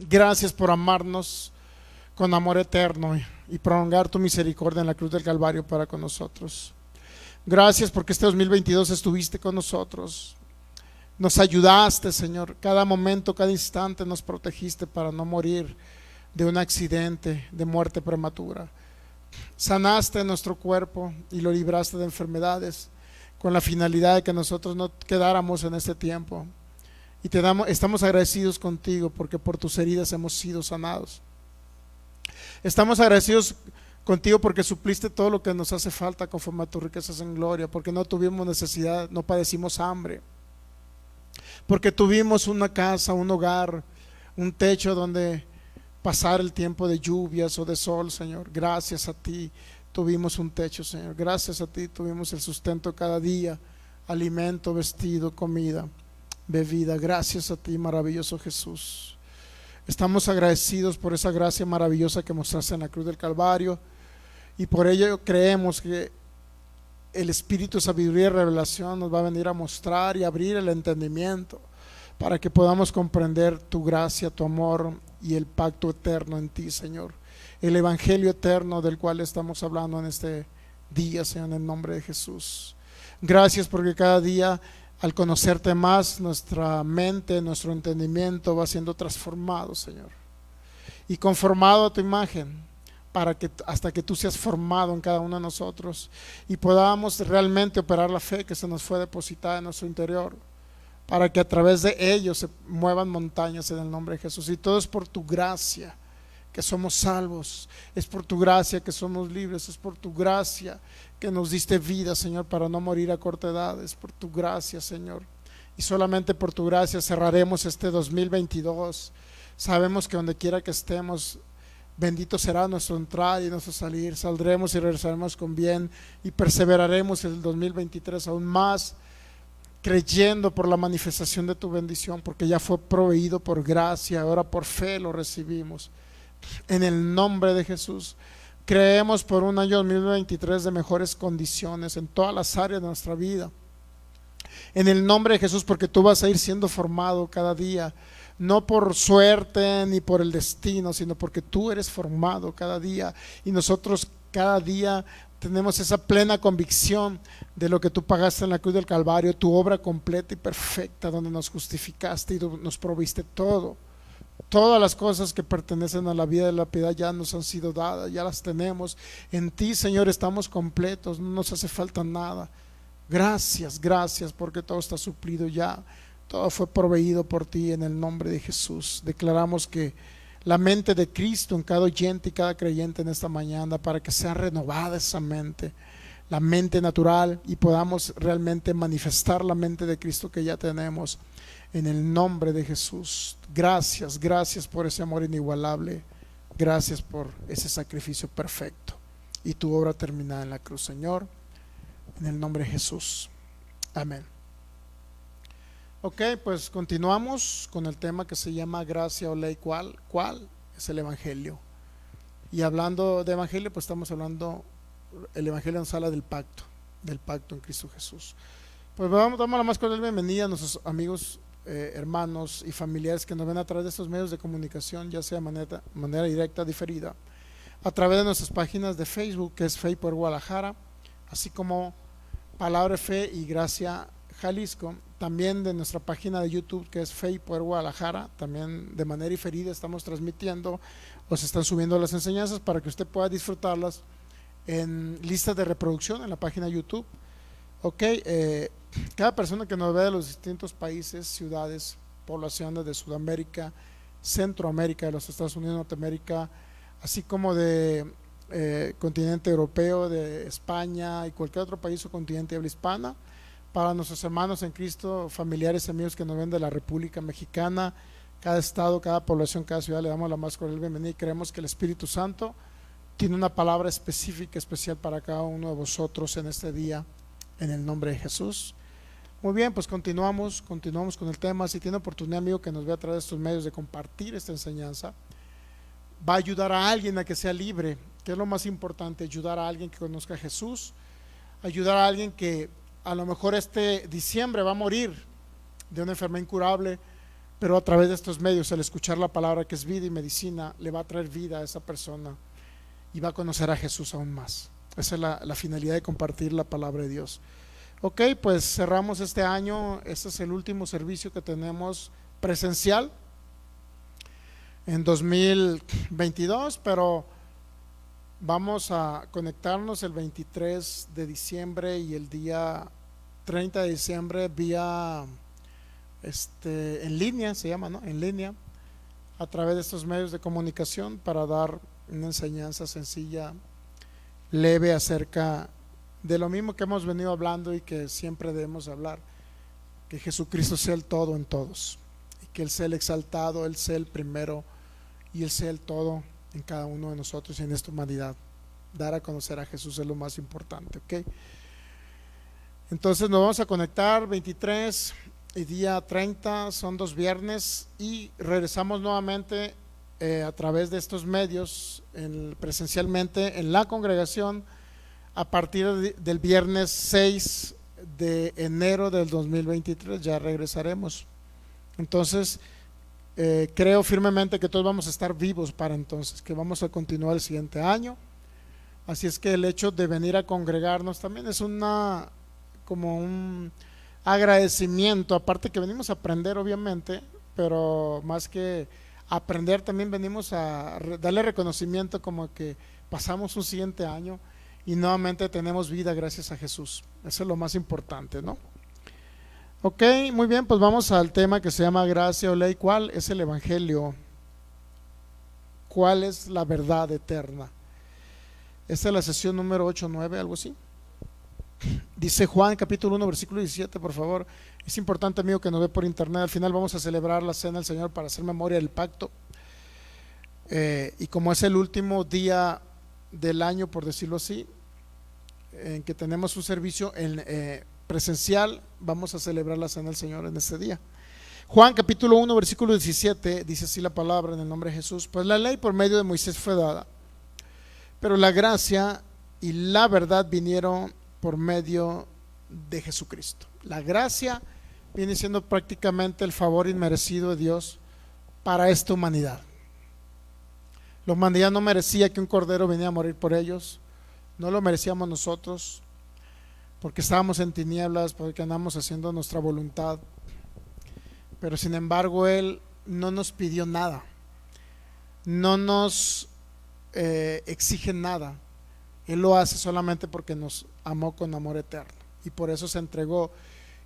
Gracias por amarnos con amor eterno y prolongar tu misericordia en la cruz del Calvario para con nosotros. Gracias porque este 2022 estuviste con nosotros. Nos ayudaste, Señor. Cada momento, cada instante nos protegiste para no morir de un accidente, de muerte prematura. Sanaste nuestro cuerpo y lo libraste de enfermedades con la finalidad de que nosotros no quedáramos en este tiempo. Y estamos agradecidos contigo porque por tus heridas hemos sido sanados. Estamos agradecidos contigo porque supliste todo lo que nos hace falta conforme a tus riquezas en gloria, porque no tuvimos necesidad, no padecimos hambre, porque tuvimos una casa, un hogar, un techo donde pasar el tiempo de lluvias o de sol, Señor. Gracias a ti tuvimos un techo, Señor. Gracias a ti tuvimos el sustento cada día, alimento, vestido, comida, bebida. Gracias a ti, maravilloso Jesús. Estamos agradecidos por esa gracia maravillosa que mostraste en la cruz del Calvario, y por ello creemos que el Espíritu de sabiduría y revelación nos va a venir a mostrar y abrir el entendimiento para que podamos comprender tu gracia, tu amor y el pacto eterno en ti, Señor. El evangelio eterno del cual estamos hablando en este día, Señor, en el nombre de Jesús. Gracias porque cada día, al conocerte más, nuestra mente, nuestro entendimiento va siendo transformado, Señor, y conformado a tu imagen, para que hasta que tú seas formado en cada uno de nosotros y podamos realmente operar la fe que se nos fue depositada en nuestro interior, para que a través de ellos se muevan montañas en el nombre de Jesús. Y todo es por tu gracia que somos salvos, es por tu gracia que somos libres, es por tu gracia que nos diste vida, Señor, para no morir a corta edad. Es por tu gracia, Señor, y solamente por tu gracia cerraremos este 2022. Sabemos que donde quiera que estemos, bendito será nuestro entrar y nuestro salir. Saldremos y regresaremos con bien y perseveraremos el 2023 aún más, creyendo por la manifestación de tu bendición, porque ya fue proveído por gracia, ahora por fe lo recibimos. En el nombre de Jesús, creemos por un año 2023 de mejores condiciones en todas las áreas de nuestra vida. En el nombre de Jesús, porque tú vas a ir siendo formado cada día, no por suerte ni por el destino, sino porque tú eres formado cada día, y nosotros cada día tenemos esa plena convicción de lo que tú pagaste en la cruz del Calvario, tu obra completa y perfecta, donde nos justificaste y nos proviste todo. Todas las cosas que pertenecen a la vida de la piedad ya nos han sido dadas, ya las tenemos. En ti, Señor, estamos completos, no nos hace falta nada. Gracias, gracias, porque todo está suplido ya. Todo fue proveído por ti en el nombre de Jesús. Declaramos que la mente de Cristo en cada oyente y cada creyente en esta mañana, para que sea renovada esa mente, la mente natural, y podamos realmente manifestar la mente de Cristo que ya tenemos en el nombre de Jesús. Gracias, gracias por ese amor inigualable. Gracias por ese sacrificio perfecto y tu obra terminada en la cruz, Señor, en el nombre de Jesús. Amén. Ok, pues continuamos con el tema que se llama gracia o ley. ¿Cuál es el evangelio? Y hablando de evangelio, pues estamos hablando, el evangelio nos habla del pacto en Cristo Jesús. Pues damos la más cordial bienvenida a nuestros amigos, hermanos y familiares que nos ven a través de estos medios de comunicación, ya sea de manera directa, diferida, a través de nuestras páginas de Facebook, que es Fe y Poder Guadalajara, así como Palabra, Fe y Gracia Jalisco. También de nuestra página de YouTube, que es Fe y Poder Guadalajara, también de manera diferida estamos transmitiendo, o se están subiendo las enseñanzas para que usted pueda disfrutarlas en listas de reproducción en la página de YouTube. Ok, cada persona que nos ve de los distintos países, ciudades, poblaciones de Sudamérica, Centroamérica, de los Estados Unidos, Norteamérica, así como de continente europeo, de España y cualquier otro país o continente de habla hispana. Para nuestros hermanos en Cristo, familiares y amigos que nos ven de la República Mexicana, cada estado, cada población, cada ciudad, le damos la más cordial bienvenida y creemos que el Espíritu Santo tiene una palabra específica, especial para cada uno de vosotros en este día, en el nombre de Jesús. Muy bien, pues continuamos con el tema. Si tiene oportunidad, amigo, que nos ve a través de estos medios, de compartir esta enseñanza, va a ayudar a alguien a que sea libre, que es lo más importante, ayudar a alguien que conozca a Jesús, ayudar a alguien que a lo mejor este diciembre va a morir de una enfermedad incurable, pero a través de estos medios, el escuchar la palabra que es vida y medicina, le va a traer vida a esa persona y va a conocer a Jesús aún más. Esa es la finalidad de compartir la palabra de Dios. Ok, pues cerramos este año. Este es el último servicio que tenemos presencial en 2022, pero vamos a conectarnos el 23 de diciembre y el día 30 de diciembre vía en línea, se llama, ¿no? En línea, a través de estos medios de comunicación, para dar una enseñanza sencilla, leve, acerca de lo mismo que hemos venido hablando y que siempre debemos hablar: que Jesucristo sea el todo en todos, y que Él sea el exaltado, Él sea el primero y Él sea el todo en cada uno de nosotros y en esta humanidad. Dar a conocer a Jesús es lo más importante, ¿ok? Entonces nos vamos a conectar 23 y día 30, son 2 viernes, y regresamos nuevamente a través de estos medios presencialmente en la congregación a partir del viernes 6 de enero del 2023. Ya regresaremos. Entonces creo firmemente que todos vamos a estar vivos para entonces, que vamos a continuar el siguiente año. Así es que el hecho de venir a congregarnos también es como un agradecimiento, aparte que venimos a aprender obviamente, pero más que aprender también venimos a darle reconocimiento, como que pasamos un siguiente año y nuevamente tenemos vida gracias a Jesús. Eso es lo más importante, ¿no? Ok, muy bien, pues vamos al tema que se llama gracia o ley. ¿Cuál es el evangelio? ¿Cuál es la verdad eterna? Esta es la sesión número 8 o 9, algo así. Dice Juan capítulo 1 versículo 17, por favor. Es importante, amigo, que nos ve por internet. Al final vamos a celebrar la cena del Señor para hacer memoria del pacto, y como es el último día del año, por decirlo así, en que tenemos un servicio presencial, vamos a celebrar la cena del Señor en este día. Juan capítulo 1 versículo 17 dice así la palabra, en el nombre de Jesús: pues la ley por medio de Moisés fue dada, pero la gracia y la verdad vinieron por medio de Jesucristo. La gracia viene siendo prácticamente el favor inmerecido de Dios para esta humanidad. La humanidad no merecía que un cordero viniera a morir por ellos, no lo merecíamos nosotros, porque estábamos en tinieblas, porque andamos haciendo nuestra voluntad. Pero sin embargo Él no nos pidió nada, no nos exige nada. Él lo hace solamente porque nos amó con amor eterno, y por eso se entregó.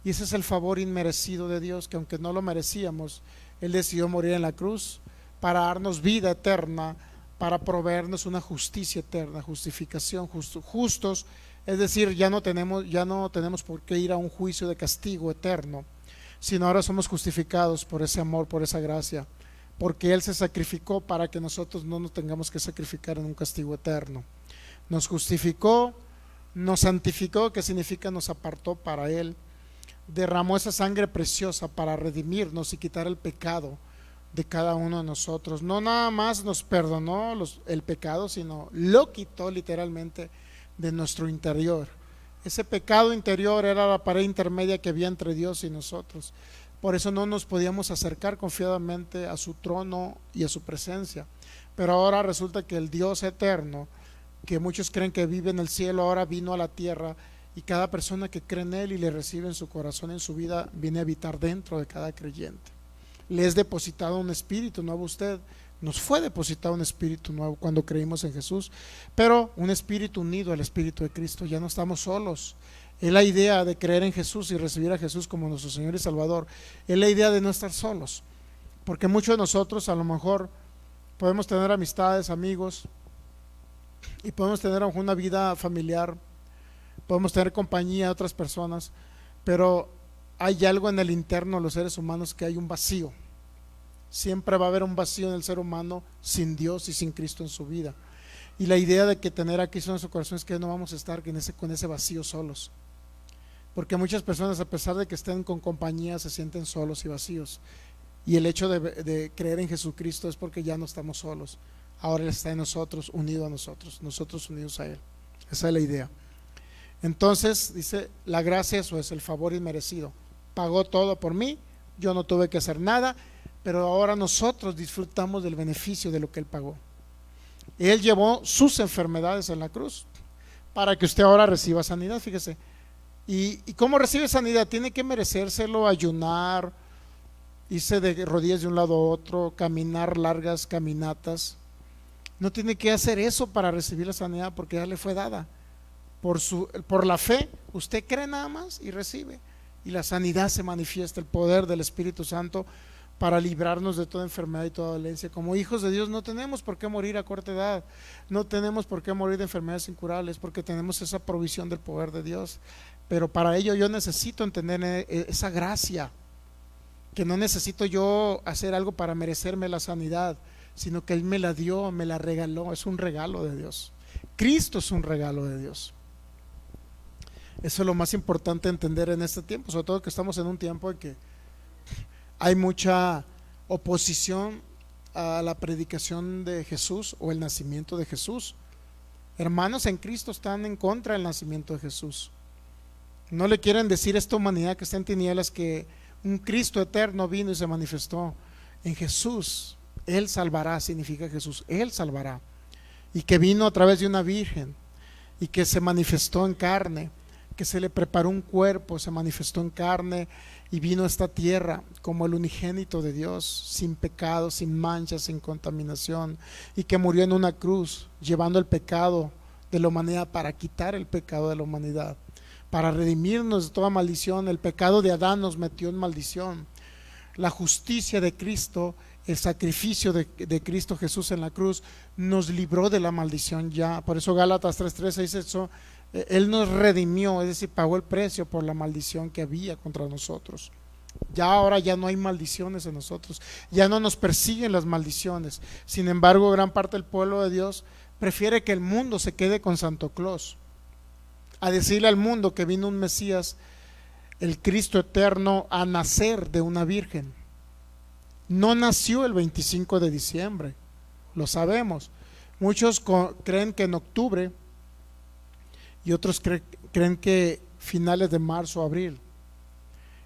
Y ese es el favor inmerecido de Dios, que aunque no lo merecíamos, Él decidió morir en la cruz para darnos vida eterna, para proveernos una justicia eterna, justificación, justos. Es decir, ya no tenemos por qué ir a un juicio de castigo eterno, sino ahora somos justificados por ese amor, por esa gracia, porque Él se sacrificó para que nosotros no nos tengamos que sacrificar en un castigo eterno. Nos justificó, nos santificó, que significa nos apartó para Él, derramó esa sangre preciosa para redimirnos y quitar el pecado de cada uno de nosotros. No nada más nos perdonó el pecado, sino lo quitó literalmente de nuestro interior. Ese pecado interior era la pared intermedia que había entre Dios y nosotros. Por eso no nos podíamos acercar confiadamente a su trono y a su presencia. Pero ahora resulta que el Dios eterno, que muchos creen que vive en el cielo, ahora vino a la tierra, y cada persona que cree en Él y le recibe en su corazón, en su vida, viene a habitar dentro de cada creyente. Le es depositado un espíritu nuevo a usted. Nos fue depositado un espíritu nuevo cuando creímos en Jesús, pero un espíritu unido al Espíritu de Cristo. Ya no estamos solos. Es la idea de creer en Jesús y recibir a Jesús como nuestro Señor y Salvador. Es la idea de no estar solos, porque muchos de nosotros a lo mejor podemos tener amistades, amigos, y podemos tener una vida familiar, podemos tener compañía de otras personas, pero hay algo en el interno de los seres humanos, que hay un vacío. Siempre va a haber un vacío en el ser humano sin Dios y sin Cristo en su vida. Y la idea de que tener a Cristo en su corazón es que no vamos a estar con ese vacío solos, porque muchas personas, a pesar de que estén con compañía, se sienten solos y vacíos. Y el hecho de creer en Jesucristo es porque ya no estamos solos. Ahora Él está en nosotros, unido a nosotros, nosotros unidos a Él. Esa es la idea. Entonces dice, la gracia, eso es el favor inmerecido. Pagó todo por mí, yo no tuve que hacer nada, pero ahora nosotros disfrutamos del beneficio de lo que Él pagó. Él llevó sus enfermedades en la cruz para que usted ahora reciba sanidad, fíjese. ¿Y cómo recibe sanidad? Tiene que merecérselo, ayunar, irse de rodillas de un lado a otro, caminar largas caminatas. No tiene que hacer eso para recibir la sanidad, porque ya le fue dada. Por la fe, usted cree nada más y recibe. Y la sanidad se manifiesta, el poder del Espíritu Santo para librarnos de toda enfermedad y toda dolencia. Como hijos de Dios no tenemos por qué morir a corta edad, no tenemos por qué morir de enfermedades incurables, porque tenemos esa provisión del poder de Dios. Pero para ello yo necesito entender esa gracia, que no necesito yo hacer algo para merecerme la sanidad, sino que Él me la dio, me la regaló. Es un regalo de Dios. Cristo es un regalo de Dios. Eso es lo más importante entender en este tiempo, sobre todo que estamos en un tiempo en que hay mucha oposición a la predicación de Jesús o el nacimiento de Jesús. Hermanos en Cristo están en contra del nacimiento de Jesús. No le quieren decir a esta humanidad que está en tinieblas que un Cristo eterno vino y se manifestó en Jesús. Él salvará, significa Jesús, Él salvará. Y que vino a través de una virgen y que se manifestó en carne, que se le preparó un cuerpo, se manifestó en carne y vino a esta tierra como el unigénito de Dios, sin pecado, sin mancha, sin contaminación, y que murió en una cruz llevando el pecado de la humanidad para quitar el pecado de la humanidad, para redimirnos de toda maldición. El pecado de Adán nos metió en maldición. La justicia de Cristo, el sacrificio de Cristo Jesús en la cruz nos libró de la maldición ya. Por eso Gálatas 3:13 dice eso, Él nos redimió, es decir, pagó el precio por la maldición que había contra nosotros. Ya ahora ya no hay maldiciones en nosotros, ya no nos persiguen las maldiciones. Sin embargo, gran parte del pueblo de Dios prefiere que el mundo se quede con Santo Claus, a decirle al mundo que vino un Mesías, el Cristo eterno, a nacer de una virgen. No nació el 25 de diciembre, lo sabemos. Muchos creen que en octubre y otros creen que finales de marzo o abril.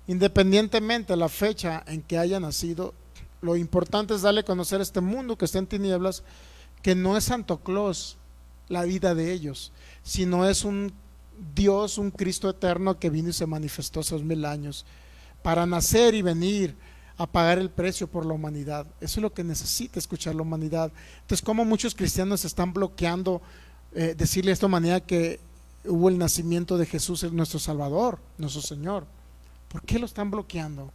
Independientemente de la fecha en que haya nacido, lo importante es darle a conocer a este mundo que está en tinieblas que no es Santo Claus la vida de ellos, sino es un Dios, un Cristo eterno que vino y se manifestó hace 2000 años para nacer y venir a pagar el precio por la humanidad. Eso es lo que necesita escuchar la humanidad. Entonces, como muchos cristianos están bloqueando decirle a esta humanidad que hubo el nacimiento de Jesús, nuestro Salvador, nuestro Señor. ¿Por qué lo están bloqueando?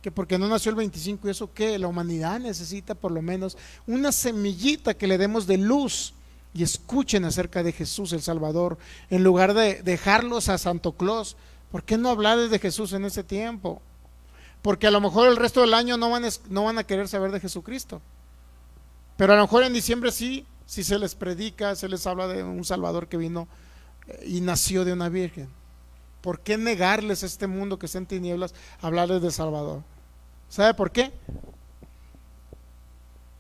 Que porque no nació el 25 y eso que la humanidad necesita por lo menos una semillita que le demos de luz y escuchen acerca de Jesús el Salvador, en lugar de dejarlos a Santo Claus. ¿Por qué no hablar de Jesús en ese tiempo? Porque a lo mejor el resto del año no van a querer saber de Jesucristo, pero a lo mejor en diciembre sí, si se les predica, se les habla de un Salvador que vino y nació de una virgen. ¿Por qué negarles a este mundo que está en tinieblas, hablarles de Salvador? ¿Sabe por qué?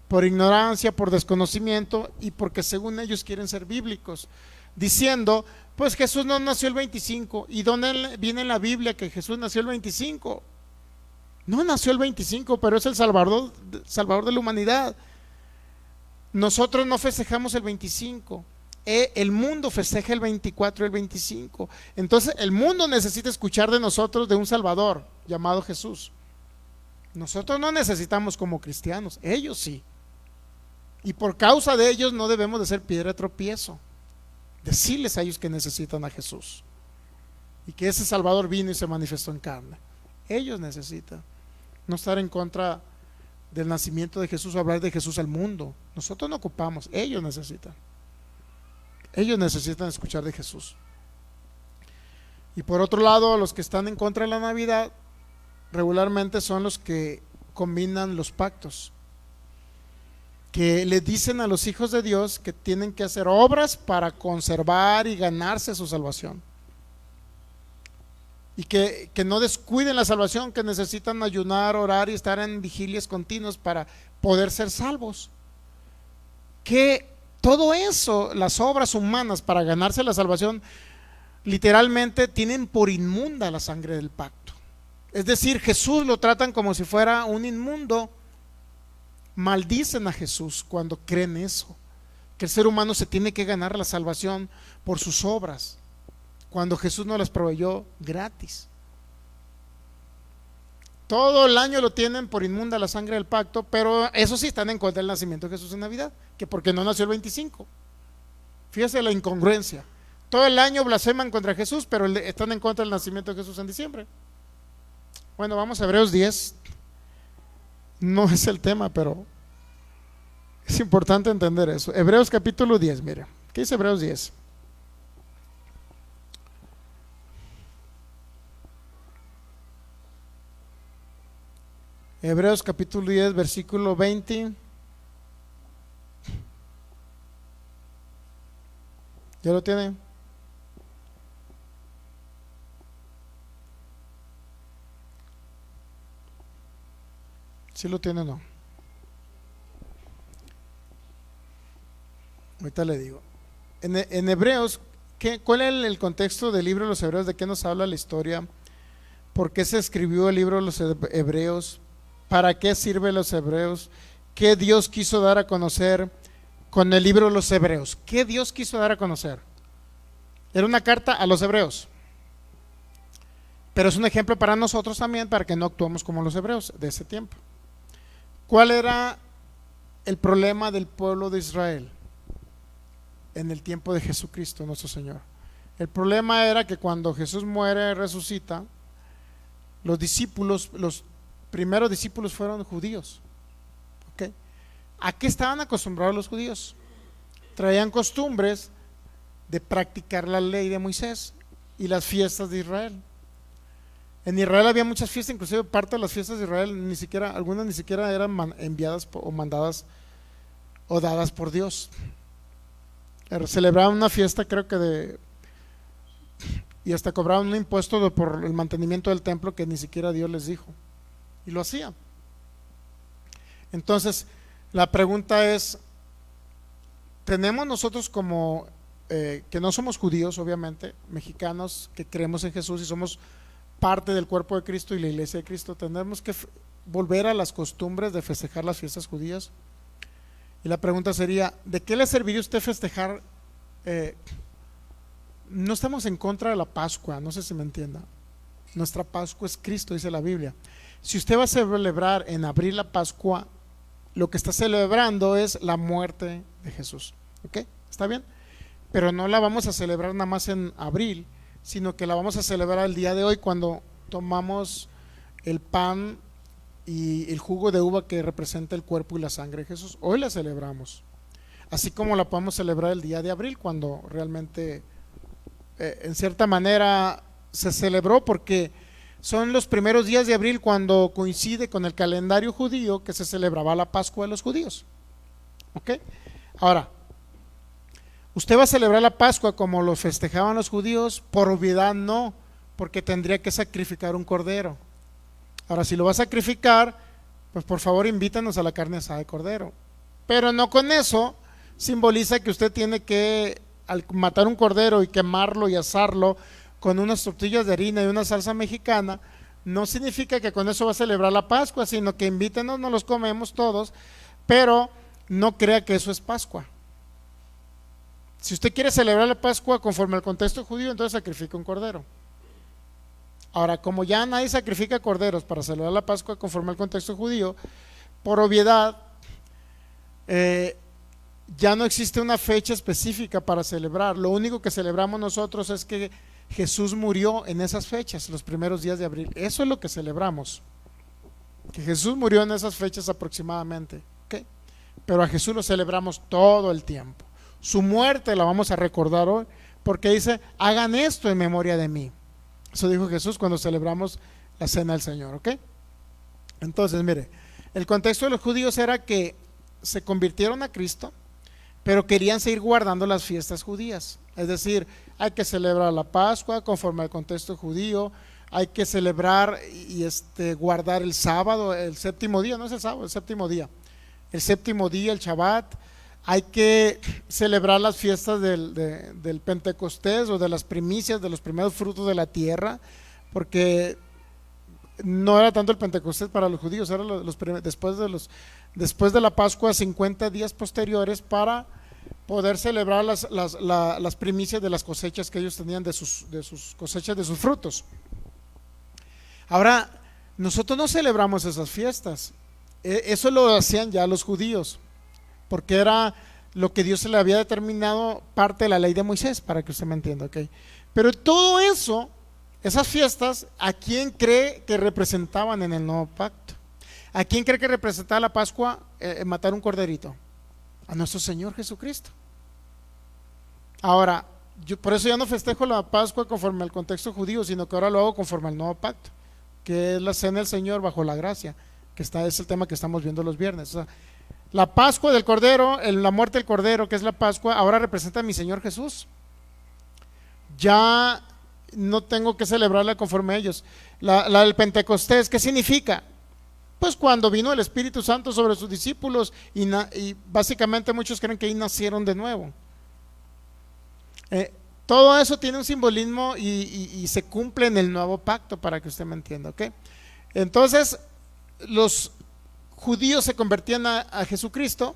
Por ignorancia, por desconocimiento y porque según ellos quieren ser bíblicos, diciendo, pues Jesús no nació el 25. ¿Y dónde viene en la Biblia que Jesús nació el 25? No nació el 25, pero es el Salvador de la humanidad. Nosotros no festejamos el 25. El mundo festeja el 24 y el 25. Entonces el mundo necesita escuchar de nosotros de un Salvador llamado Jesús. Nosotros no necesitamos como cristianos, ellos sí. Y por causa de ellos no debemos de ser piedra de tropiezo. Decirles a ellos que necesitan a Jesús y que ese Salvador vino y se manifestó en carne. Ellos necesitan. No estar en contra del nacimiento de Jesús o hablar de Jesús al mundo. Nosotros no ocupamos, ellos necesitan. Ellos necesitan escuchar de Jesús. Y por otro lado, los que están en contra de la Navidad regularmente son los que combinan los pactos, que le dicen a los hijos de Dios que tienen que hacer obras para conservar y ganarse su salvación, y que no descuiden la salvación, que necesitan ayunar, orar y estar en vigilias continuas para poder ser salvos. Que todo eso, las obras humanas para ganarse la salvación, literalmente tienen por inmunda la sangre del pacto. Es decir, Jesús lo tratan como si fuera un inmundo. Maldicen a Jesús cuando creen eso, que el ser humano se tiene que ganar la salvación por sus obras, cuando Jesús no las proveyó gratis. Todo el año lo tienen por inmunda la sangre del pacto, pero eso sí, están en contra del nacimiento de Jesús en Navidad, que porque no nació el 25. Fíjese la incongruencia. Todo el año blasfeman contra Jesús, pero están en contra del nacimiento de Jesús en diciembre. Bueno, vamos a Hebreos 10. No es el tema, pero es importante entender eso. Hebreos capítulo 10, mire. ¿Qué dice Hebreos 10? Hebreos capítulo 10, versículo 20. ¿Ya lo tiene? ¿Sí lo tiene o no? Ahorita le digo. En Hebreos, ¿cuál es el contexto del libro de los Hebreos? ¿De qué nos habla la historia? ¿Por qué se escribió el libro de los Hebreos? ¿Para qué sirve los Hebreos? ¿Qué Dios quiso dar a conocer con el libro de los Hebreos? ¿Qué Dios quiso dar a conocer? Era una carta a los Hebreos, pero es un ejemplo para nosotros también, para que no actuemos como los hebreos de ese tiempo. ¿Cuál era el problema del pueblo de Israel en el tiempo de Jesucristo nuestro Señor? El problema era que cuando Jesús muere y resucita, los discípulos, los primeros discípulos fueron judíos. ¿Okay? ¿A qué estaban acostumbrados los judíos? Traían costumbres de practicar la ley de Moisés y las fiestas de Israel. En Israel había muchas fiestas, inclusive parte de las fiestas de Israel, algunas ni siquiera eran enviadas o mandadas o dadas por Dios. Celebraban una fiesta, creo que y hasta cobraban un impuesto por el mantenimiento del templo que ni siquiera Dios les dijo, y lo hacían. Entonces la pregunta es, ¿tenemos nosotros como que no somos judíos, obviamente, mexicanos que creemos en Jesús y somos parte del cuerpo de Cristo y la iglesia de Cristo, tenemos que volver a las costumbres de festejar las fiestas judías? Y la pregunta sería, ¿de qué le serviría a usted festejar? No estamos en contra de la Pascua, no sé si me entienda. Nuestra Pascua es Cristo, dice la Biblia. Si usted va a celebrar en abril la Pascua, lo que está celebrando es la muerte de Jesús. ¿Ok? ¿Está bien? Pero no la vamos a celebrar nada más en abril, sino que la vamos a celebrar el día de hoy, cuando tomamos el pan y el jugo de uva que representa el cuerpo y la sangre de Jesús. Hoy la celebramos, así como la podemos celebrar el día de abril, cuando realmente en cierta manera se celebró, porque son los primeros días de abril cuando coincide con el calendario judío que se celebraba la Pascua de los judíos. ¿Ok? Ahora, ¿usted va a celebrar la Pascua como lo festejaban los judíos? Por obviedad no, porque tendría que sacrificar un cordero. Ahora, si lo va a sacrificar, pues por favor invítanos a la carne asada de cordero. Pero no con eso simboliza que usted tiene que, al matar un cordero y quemarlo y asarlo con unas tortillas de harina y una salsa mexicana, no significa que con eso va a celebrar la Pascua, sino que invítenos, nos los comemos todos, pero no crea que eso es Pascua. Si usted quiere celebrar la Pascua conforme al contexto judío, entonces sacrifica un cordero. Ahora, como ya nadie sacrifica corderos para celebrar la Pascua conforme al contexto judío, por obviedad, ya no existe una fecha específica para celebrar. Lo único que celebramos nosotros es que Jesús murió en esas fechas, los primeros días de abril. Eso es lo que celebramos, que Jesús murió en esas fechas aproximadamente. ¿Okay? Pero a Jesús lo celebramos todo el tiempo. Su muerte la vamos a recordar hoy, porque dice, hagan esto en memoria de mí. Eso dijo Jesús cuando celebramos la cena del Señor. ¿Ok? Entonces, mire, el contexto de los judíos era que se convirtieron a Cristo, pero querían seguir guardando las fiestas judías. Es decir, hay que celebrar la Pascua conforme al contexto judío, hay que celebrar y guardar el sábado, el séptimo día, no es el sábado, el séptimo día, el Shabbat. Hay que celebrar las fiestas del Pentecostés, o de las primicias, de los primeros frutos de la tierra, porque no era tanto el Pentecostés para los judíos, era después de la Pascua, 50 días posteriores para poder celebrar las primicias de las cosechas que ellos tenían de sus cosechas, de sus frutos. Ahora, nosotros no celebramos esas fiestas. Eso lo hacían ya los judíos, porque era lo que Dios se le había determinado, parte de la ley de Moisés, para que usted me entienda, ¿ok? Pero todo eso, esas fiestas, ¿a quién cree que representaban en el nuevo pacto? ¿A quién cree que representaba la Pascua, matar un corderito? A nuestro Señor Jesucristo. Ahora, por eso ya no festejo la Pascua conforme al contexto judío, sino que ahora lo hago conforme al nuevo pacto, que es la cena del Señor bajo la gracia, es el tema que estamos viendo los viernes. O sea, la Pascua del Cordero, la muerte del Cordero, que es la Pascua, ahora representa a mi Señor Jesús. Ya no tengo que celebrarla conforme a ellos. La del Pentecostés, ¿qué significa? Pues cuando vino el Espíritu Santo sobre sus discípulos y básicamente muchos creen que ahí nacieron de nuevo. Todo eso tiene un simbolismo y se cumple en el nuevo pacto, para que usted me entienda, ¿ok? Entonces, los judíos se convertían a Jesucristo,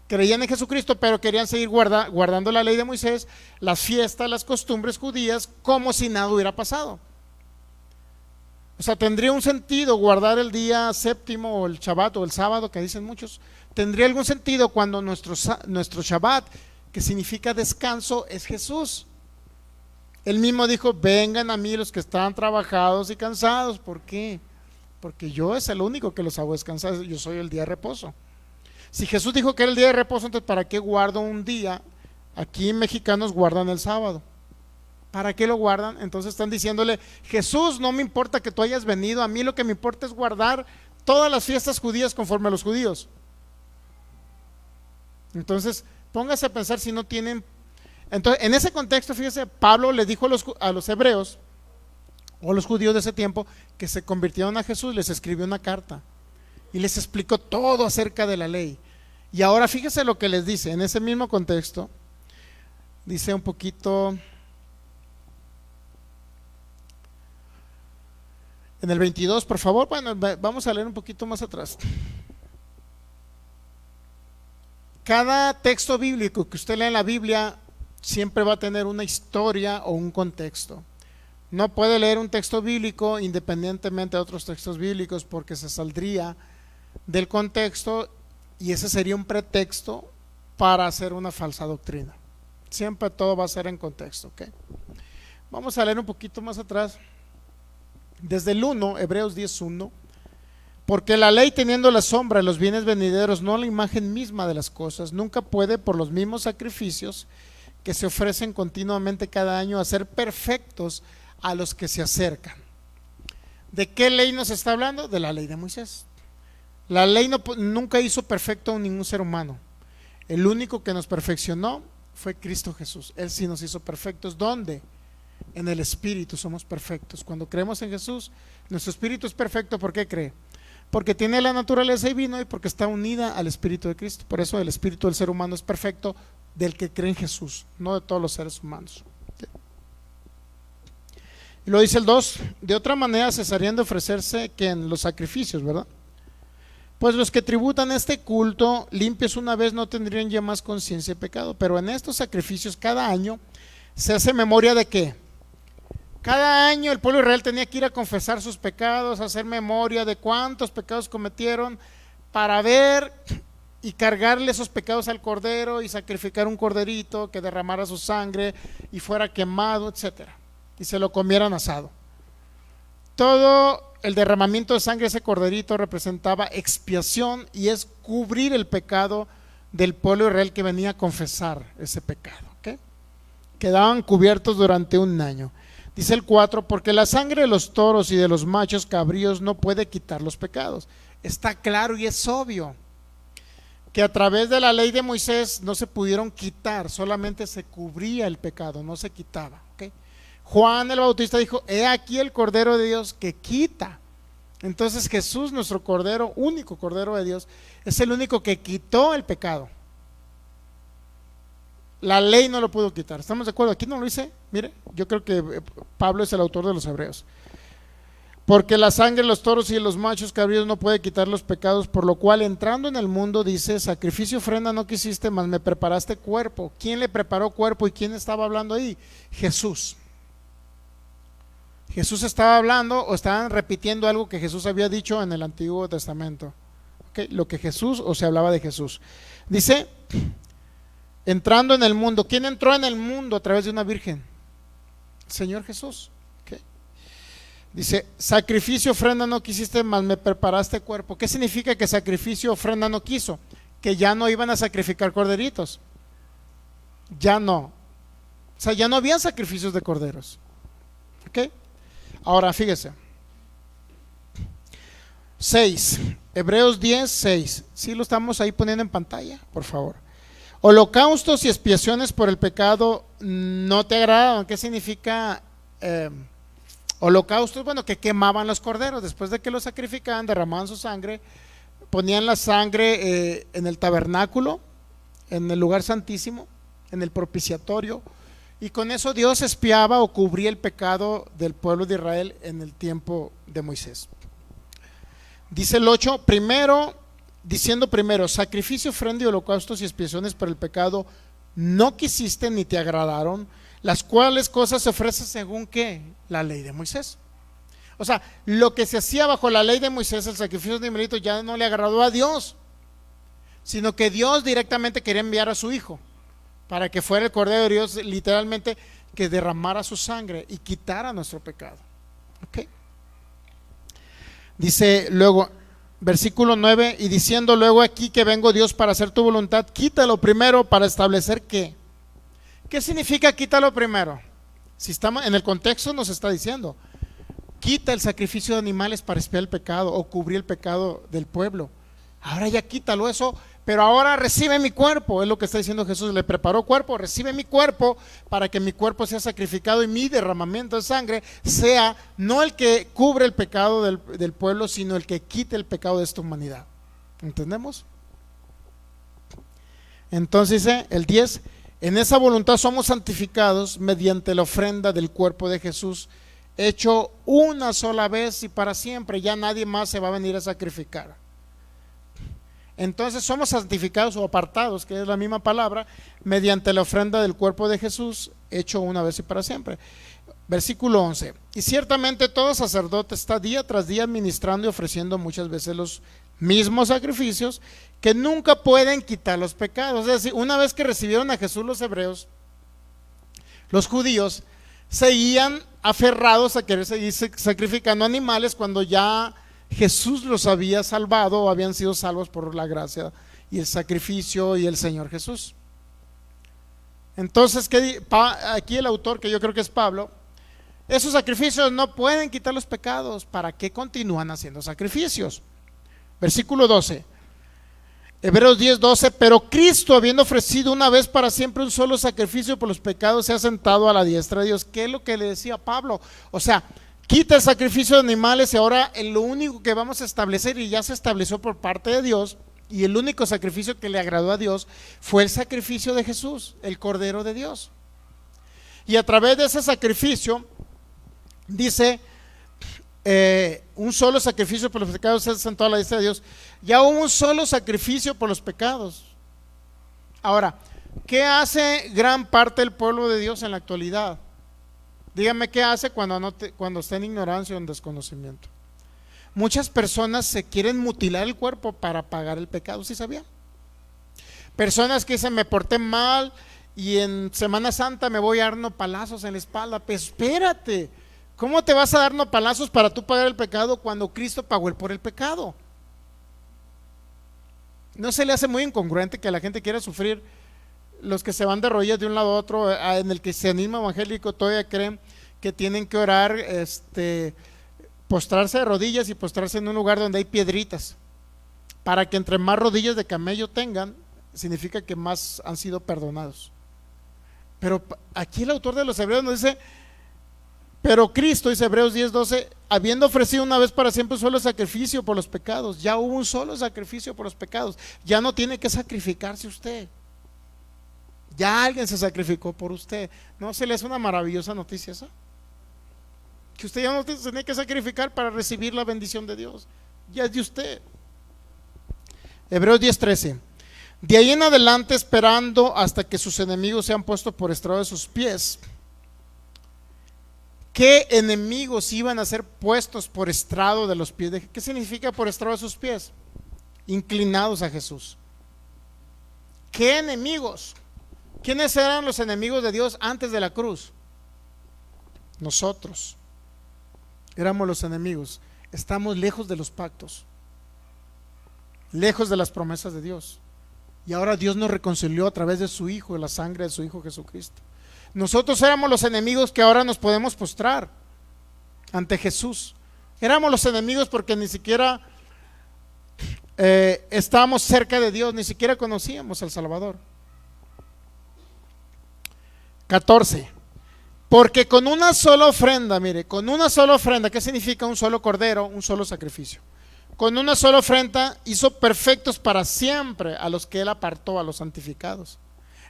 creían en Jesucristo, pero querían seguir guardando la ley de Moisés, las fiestas, las costumbres judías, como si nada hubiera pasado. O sea, tendría un sentido guardar el día séptimo o el Shabbat o el sábado, que dicen muchos. Tendría algún sentido cuando nuestro Shabbat, que significa descanso, es Jesús. Él mismo dijo: vengan a mí los que están trabajados y cansados. ¿Por qué? Porque yo es el único que los hago descansar. Yo soy el día de reposo. Si Jesús dijo que era el día de reposo, entonces ¿para qué guardo un día? Aquí mexicanos guardan el sábado. ¿Para qué lo guardan? Entonces están diciéndole: Jesús, no me importa que tú hayas venido, a mí lo que me importa es guardar todas las fiestas judías conforme a los judíos. Entonces, póngase a pensar si no tienen. Entonces, en ese contexto, fíjese, Pablo le dijo a los hebreos o los judíos de ese tiempo que se convirtieron a Jesús, les escribió una carta y les explicó todo acerca de la ley. Y ahora fíjese lo que les dice en ese mismo contexto. Dice un poquito en el 22, por favor. Bueno, vamos a leer un poquito más atrás. Cada texto bíblico que usted lea en la Biblia siempre va a tener una historia o un contexto. No puede leer un texto bíblico independientemente de otros textos bíblicos, porque se saldría del contexto y ese sería un pretexto para hacer una falsa doctrina. Siempre todo va a ser en contexto, ¿ok? Vamos a leer un poquito más atrás. Desde el 1, Hebreos 10:1. Porque la ley, teniendo la sombra de los bienes venideros, no la imagen misma de las cosas, nunca puede, por los mismos sacrificios que se ofrecen continuamente cada año, hacer perfectos a los que se acercan. ¿De qué ley nos está hablando? De la ley de Moisés. La ley nunca hizo perfecto a ningún ser humano. El único que nos perfeccionó fue Cristo Jesús. Él sí nos hizo perfectos. ¿Dónde? En el Espíritu somos perfectos. Cuando creemos en Jesús, nuestro espíritu es perfecto. ¿Por qué cree? Porque tiene la naturaleza divina y porque está unida al Espíritu de Cristo. Por eso el espíritu del ser humano es perfecto, del que cree en Jesús, no de todos los seres humanos. Y lo dice el 2: de otra manera cesarían de ofrecerse que en los sacrificios, ¿verdad? Pues los que tributan este culto, limpios una vez, no tendrían ya más conciencia de pecado. Pero en estos sacrificios cada año se hace memoria de ¿qué? Cada año el pueblo de Israel tenía que ir a confesar sus pecados, hacer memoria de cuántos pecados cometieron, para ver y cargarle esos pecados al cordero y sacrificar un corderito que derramara su sangre y fuera quemado, etcétera, y se lo comieran asado. Todo el derramamiento de sangre de ese corderito representaba expiación y es cubrir el pecado del pueblo de Israel que venía a confesar ese pecado, ¿okay? Quedaban cubiertos durante un año. Dice el 4: porque la sangre de los toros y de los machos cabríos no puede quitar los pecados. Está claro y es obvio que a través de la ley de Moisés no se pudieron quitar, solamente se cubría el pecado, no se quitaba, ¿okay? Juan el Bautista dijo: he aquí el Cordero de Dios que quita. Entonces Jesús, nuestro Cordero, único Cordero de Dios, es el único que quitó el pecado. La ley no lo pudo quitar. ¿Estamos de acuerdo? Aquí no lo dice. Mire, yo creo que Pablo es el autor de los Hebreos. Porque la sangre de los toros y de los machos cabríos no puede quitar los pecados, por lo cual entrando en el mundo, dice, sacrificio y ofrenda no quisiste, mas me preparaste cuerpo. ¿Quién le preparó cuerpo y quién estaba hablando ahí? Jesús. Jesús estaba hablando o estaban repitiendo algo que Jesús había dicho en el Antiguo Testamento. ¿Okay? Lo que Jesús, o se hablaba de Jesús. Dice, entrando en el mundo. ¿Quién entró en el mundo a través de una virgen? Señor Jesús. ¿Okay? Dice, sacrificio, ofrenda no quisiste, mas me preparaste cuerpo. ¿Qué significa que sacrificio, ofrenda no quiso? Que ya no iban a sacrificar corderitos. Ya no. O sea, ya no había sacrificios de corderos. ¿Ok? Ahora, fíjese. 6. Hebreos 10, 6. Sí, lo estamos ahí poniendo en pantalla, por favor. Holocaustos y expiaciones por el pecado no te agradaban. ¿Qué significa holocaustos? Bueno, que quemaban los corderos. Después de que los sacrificaban, derramaban su sangre, ponían la sangre en el tabernáculo, en el lugar santísimo, en el propiciatorio, y con eso Dios expiaba o cubría el pecado del pueblo de Israel en el tiempo de Moisés. Dice el 8, diciendo primero, sacrificio, ofrenda y holocaustos y expiaciones por el pecado no quisiste ni te agradaron, las cuales cosas se ofrecen según ¿qué? La ley de Moisés. O sea, lo que se hacía bajo la ley de Moisés, el sacrificio de animalitos, ya no le agradó a Dios, sino que Dios directamente quería enviar a su hijo para que fuera el Cordero de Dios, literalmente, que derramara su sangre y quitara nuestro pecado. ¿Okay? Dice luego, versículo 9, y diciendo luego aquí que vengo Dios para hacer tu voluntad, quítalo primero para establecer qué. ¿Qué significa quítalo primero? Si estamos en el contexto nos está diciendo, quita el sacrificio de animales para expiar el pecado o cubrir el pecado del pueblo. Ahora ya quítalo eso, pero ahora recibe mi cuerpo, es lo que está diciendo Jesús, le preparó cuerpo, recibe mi cuerpo para que mi cuerpo sea sacrificado y mi derramamiento de sangre sea no el que cubre el pecado del pueblo, sino el que quite el pecado de esta humanidad. ¿Entendemos? Entonces dice el 10, en esa voluntad somos santificados mediante la ofrenda del cuerpo de Jesús, hecho una sola vez y para siempre, ya nadie más se va a venir a sacrificar. Entonces somos santificados o apartados, que es la misma palabra, mediante la ofrenda del cuerpo de Jesús, hecho una vez y para siempre. Versículo 11, y ciertamente todo sacerdote está día tras día administrando y ofreciendo muchas veces los mismos sacrificios que nunca pueden quitar los pecados. Es decir, una vez que recibieron a Jesús los hebreos, los judíos seguían aferrados a querer seguir sacrificando animales cuando ya Jesús los había salvado o habían sido salvos por la gracia y el sacrificio y el Señor Jesús. Entonces, aquí el autor, que yo creo que es Pablo, esos sacrificios no pueden quitar los pecados, ¿para qué continúan haciendo sacrificios? Versículo 12, Hebreos 10, 12, pero Cristo, habiendo ofrecido una vez para siempre un solo sacrificio por los pecados, se ha sentado a la diestra de Dios. ¿Qué es lo que le decía Pablo? O sea, quita el sacrificio de animales y ahora lo único que vamos a establecer, y ya se estableció por parte de Dios, y el único sacrificio que le agradó a Dios fue el sacrificio de Jesús, el Cordero de Dios. Y a través de ese sacrificio, dice, un solo sacrificio por los pecados se sentó a la diestra de Dios. Ya hubo un solo sacrificio por los pecados. Ahora, ¿qué hace gran parte del pueblo de Dios en la actualidad? Dígame qué hace cuando está en ignorancia o en desconocimiento. Muchas personas se quieren mutilar el cuerpo para pagar el pecado, ¿sí sabía? Personas que dicen, me porté mal y en Semana Santa me voy a dar nopalazos en la espalda. Pues espérate, ¿cómo te vas a dar nopalazos para tú pagar el pecado cuando Cristo pagó por el pecado? ¿No se le hace muy incongruente que la gente quiera sufrir? Los que se van de rodillas de un lado a otro, en el cristianismo evangélico todavía creen que tienen que orar, postrarse de rodillas y postrarse en un lugar donde hay piedritas, para que entre más rodillas de camello tengan, significa que más han sido perdonados. Pero aquí el autor de los Hebreos nos dice, pero Cristo, dice Hebreos 10, 12, habiendo ofrecido una vez para siempre un solo sacrificio por los pecados, ya hubo un solo sacrificio por los pecados, ya no tiene que sacrificarse usted. Ya alguien se sacrificó por usted. ¿No se le hace una maravillosa noticia esa? que usted ya no tiene que sacrificar para recibir la bendición de Dios, ya es de usted. Hebreos 10:13. De ahí en adelante, esperando hasta que sus enemigos sean puestos por estrado de sus pies. ¿Qué enemigos iban a ser puestos por estrado de los pies? ¿Qué significa por estrado de sus pies? Inclinados a Jesús. ¿Qué enemigos? ¿Quiénes eran los enemigos de Dios antes de la cruz? Nosotros éramos los enemigos. Estamos lejos de los pactos, lejos de las promesas de Dios. Y ahora Dios nos reconcilió a través de su Hijo, de la sangre de su Hijo Jesucristo. Nosotros éramos los enemigos que ahora nos podemos postrar ante Jesús. Éramos los enemigos porque ni siquiera estábamos cerca de Dios, ni siquiera conocíamos al Salvador. 14. Porque con una sola ofrenda, mire, con una sola ofrenda, ¿qué significa un solo cordero? Un solo sacrificio. Con una sola ofrenda hizo perfectos para siempre a los que Él apartó, a los santificados.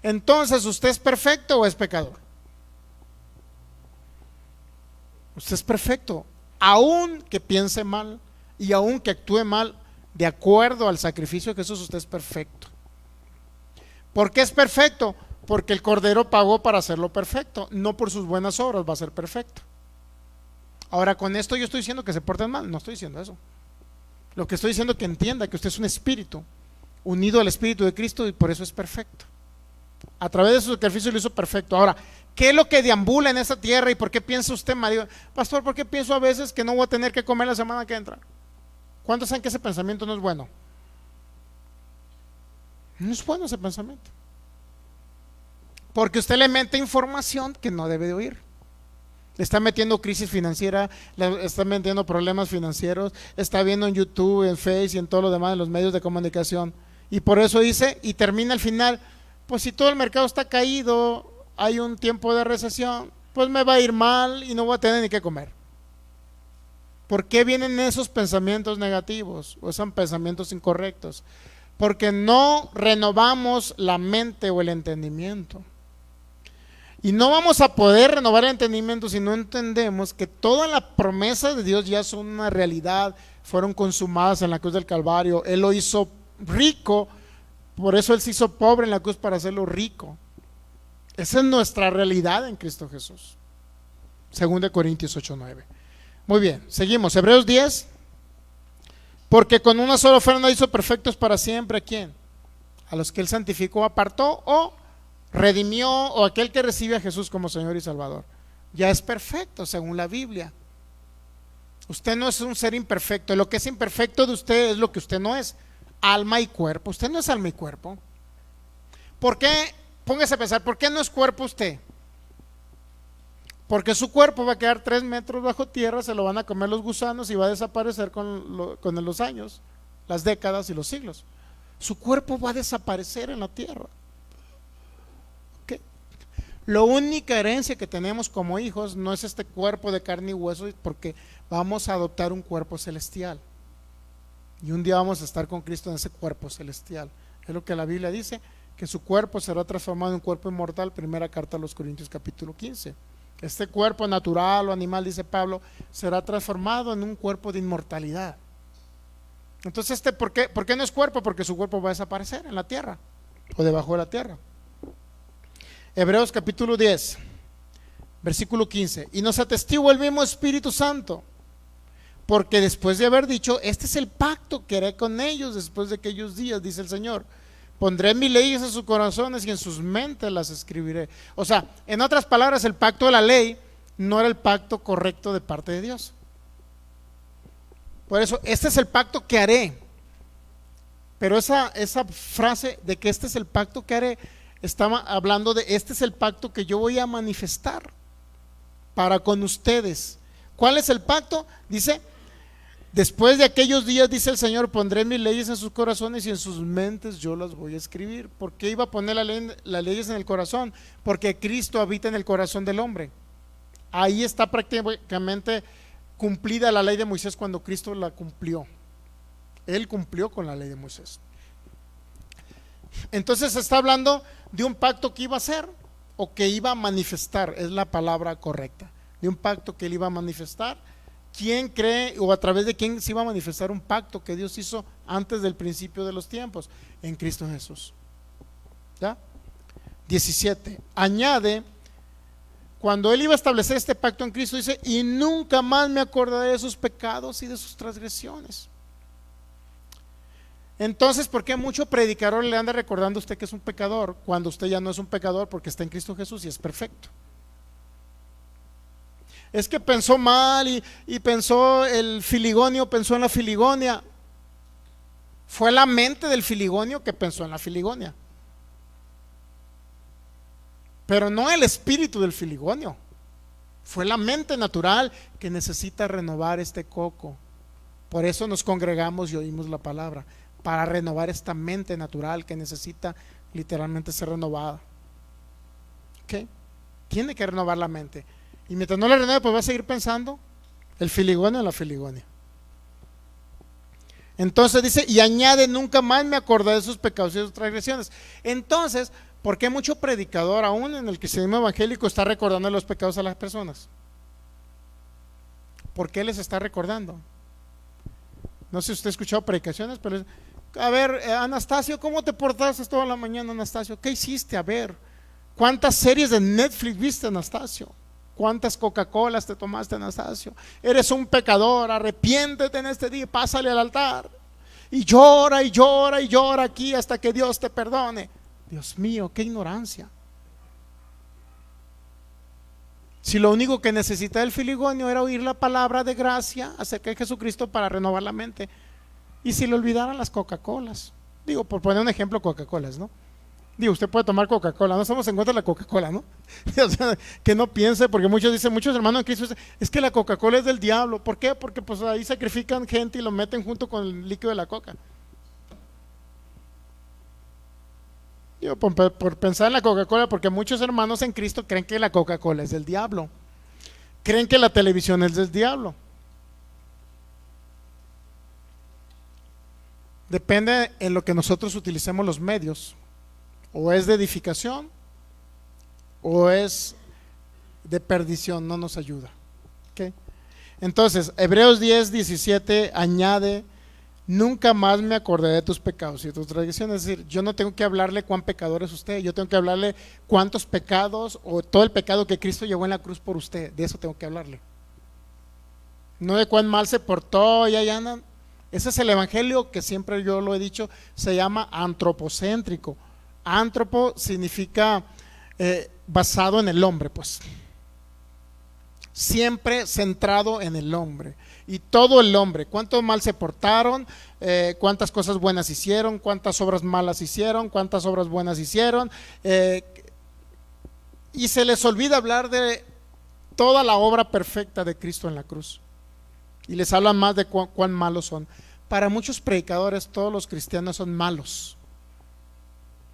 Entonces, ¿usted es perfecto o es pecador? Usted es perfecto, aun que piense mal y aun que actúe mal, de acuerdo al sacrificio de Jesús, usted es perfecto. ¿Por qué es perfecto? Porque el Cordero pagó para hacerlo perfecto, no por sus buenas obras va a ser perfecto. Ahora, con esto yo estoy diciendo que se porten mal, no estoy diciendo eso. Lo que estoy diciendo es que entienda que usted es un espíritu unido al Espíritu de Cristo y por eso es perfecto. A través de su sacrificio lo hizo perfecto. Ahora, ¿qué es lo que deambula en esta tierra y por qué piensa usted, marido? Pastor, ¿por qué pienso a veces que no voy a tener que comer la semana que entra? ¿Cuántos saben que ese pensamiento no es bueno? No es bueno ese pensamiento, porque usted le mete información que no debe de oír. Le está metiendo crisis financiera, le está metiendo problemas financieros, está viendo en YouTube, en Facebook y en todo lo demás, en los medios de comunicación. Y por eso dice, y termina al final, pues si todo el mercado está caído, hay un tiempo de recesión, pues me va a ir mal y no voy a tener ni qué comer. ¿Por qué vienen esos pensamientos negativos o esos pensamientos incorrectos? Porque no renovamos la mente o el entendimiento. Y no vamos a poder renovar el entendimiento si no entendemos que todas las promesas de Dios ya son una realidad, fueron consumadas en la cruz del Calvario. Él lo hizo rico, por eso Él se hizo pobre en la cruz para hacerlo rico. Esa es nuestra realidad en Cristo Jesús. 2 Corintios 8:9. Muy bien, seguimos. Hebreos 10. Porque con una sola ofrenda hizo perfectos para siempre. ¿A quién? A los que Él santificó, apartó o redimió, o aquel que recibe a Jesús como Señor y Salvador. Ya es perfecto según la Biblia. Usted no es un ser imperfecto. Lo que es imperfecto de usted es lo que usted no es: alma y cuerpo. Usted no es alma y cuerpo. ¿Por qué? Póngase a pensar, ¿por qué no es cuerpo usted? Porque su cuerpo va a quedar 3 metros bajo tierra, se lo van a comer los gusanos y va a desaparecer con los años, las décadas y los siglos. Su cuerpo va a desaparecer en la tierra. ¿Okay? La única herencia que tenemos como hijos no es este cuerpo de carne y hueso, porque vamos a adoptar un cuerpo celestial. Y un día vamos a estar con Cristo en ese cuerpo celestial. Es lo que la Biblia dice, que su cuerpo será transformado en un cuerpo inmortal. Primera carta a los Corintios capítulo 15. Este cuerpo natural o animal, dice Pablo, será transformado en un cuerpo de inmortalidad. Entonces, ¿por qué no es cuerpo? Porque su cuerpo va a desaparecer en la tierra o debajo de la tierra. Hebreos capítulo 10, versículo 15. Y nos atestigua el mismo Espíritu Santo, porque después de haber dicho, este es el pacto que haré con ellos después de aquellos días, dice el Señor. Pondré mis leyes en sus corazones y en sus mentes las escribiré. O sea, en otras palabras, el pacto de la ley no era el pacto correcto de parte de Dios. Por eso, este es el pacto que haré. Pero esa frase de que este es el pacto que haré, estaba hablando de este es el pacto que yo voy a manifestar para con ustedes. ¿Cuál es el pacto? Dice, después de aquellos días, dice el Señor, pondré mis leyes en sus corazones y en sus mentes yo las voy a escribir. ¿Por qué iba a poner las leyes en el corazón? Porque Cristo habita en el corazón del hombre. Ahí está prácticamente cumplida la ley de Moisés cuando Cristo la cumplió. Él cumplió con la ley de Moisés. Entonces se está hablando de un pacto que iba a hacer o que iba a manifestar, es la palabra correcta. de un pacto que Él iba a manifestar. ¿Quién cree o a través de quién se iba a manifestar un pacto que Dios hizo antes del principio de los tiempos? En Cristo Jesús. ¿Ya? 17. Añade, cuando Él iba a establecer este pacto en Cristo, dice, y nunca más me acordaré de sus pecados y de sus transgresiones. Entonces, ¿por qué mucho predicador le anda recordando a usted que es un pecador cuando usted ya no es un pecador porque está en Cristo Jesús y es perfecto? Es que pensó mal y pensó el filigonio, pensó en la filigonia. Fue la mente del filigonio que pensó en la filigonia, pero no el espíritu del filigonio. Fue la mente natural que necesita renovar este coco. Por eso nos congregamos y oímos la palabra, para renovar esta mente natural que necesita literalmente ser renovada. ¿Ok? Tiene que renovar la mente. Y mientras no la renueve, pues va a seguir pensando el filigonio en la filigonia. Entonces dice, y añade, nunca más me acordaré de sus pecados y de sus transgresiones. Entonces, ¿por qué mucho predicador, aún en el cristianismo evangélico, está recordando los pecados a las personas? ¿Por qué les está recordando? No sé si usted ha escuchado predicaciones, pero a ver, Anastasio, ¿cómo te portaste toda la mañana, Anastasio? ¿Qué hiciste? A ver, ¿cuántas series de Netflix viste, Anastasio? ¿Cuántas Coca-Colas te tomaste, Anastasio? Eres un pecador, arrepiéntete en este día, pásale al altar. Y llora y llora y llora aquí hasta que Dios te perdone. Dios mío, qué ignorancia. Si lo único que necesita el filigonio era oír la palabra de gracia acerca de Jesucristo para renovar la mente, y si le olvidaran las Coca-Colas, digo, por poner un ejemplo, Coca-Colas, ¿no? Digo, usted puede tomar Coca-Cola, no estamos en contra de la Coca-Cola, ¿no? O sea, que no piense, porque muchos dicen, muchos hermanos en Cristo dicen, es que la Coca-Cola es del diablo. ¿Por qué? Porque pues ahí sacrifican gente y lo meten junto con el líquido de la coca. Digo, por pensar en la Coca-Cola, porque muchos hermanos en Cristo creen que la Coca-Cola es del diablo, creen que la televisión es del diablo. Depende en lo que nosotros utilicemos los medios. O es de edificación o es de perdición, no nos ayuda. ¿Okay? Entonces, Hebreos 10:17 añade, nunca más me acordaré de tus pecados y tus transgresiones. Es decir, yo no tengo que hablarle cuán pecador es usted, yo tengo que hablarle cuántos pecados o todo el pecado que Cristo llevó en la cruz por usted. De eso tengo que hablarle. No de cuán mal se portó y allá andan. Ese es el evangelio que siempre yo lo he dicho, se llama antropocéntrico. Antropo significa basado en el hombre, pues siempre centrado en el hombre y todo el hombre, cuánto mal se portaron, cuántas cosas buenas hicieron, cuántas obras malas hicieron, cuántas obras buenas hicieron, y se les olvida hablar de toda la obra perfecta de Cristo en la cruz y les hablan más de cuán malos son. Para muchos predicadores todos los cristianos son malos,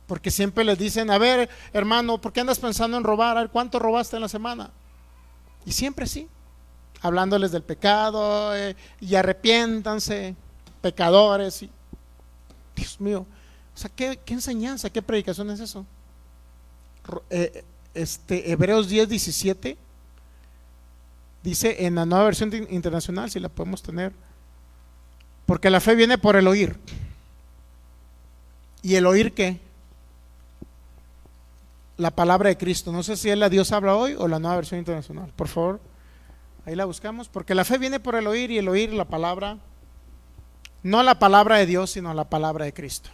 porque siempre les dicen, a ver, hermano, ¿por qué andas pensando en robar? A ver, ¿cuánto robaste en la semana? Y siempre sí, hablándoles del pecado, y arrepiéntanse, pecadores. Y, Dios mío, o sea, ¿qué enseñanza, qué predicación es eso? Hebreos 10:17 dice en la Nueva Versión Internacional, si la podemos tener, porque la fe viene por el oír. ¿Y el oír qué? La palabra de Cristo. No sé si es la Dios habla hoy o la Nueva Versión Internacional. Por favor, ahí la buscamos. Porque la fe viene por el oír, y el oír la palabra, no la palabra de Dios, sino la palabra de Cristo.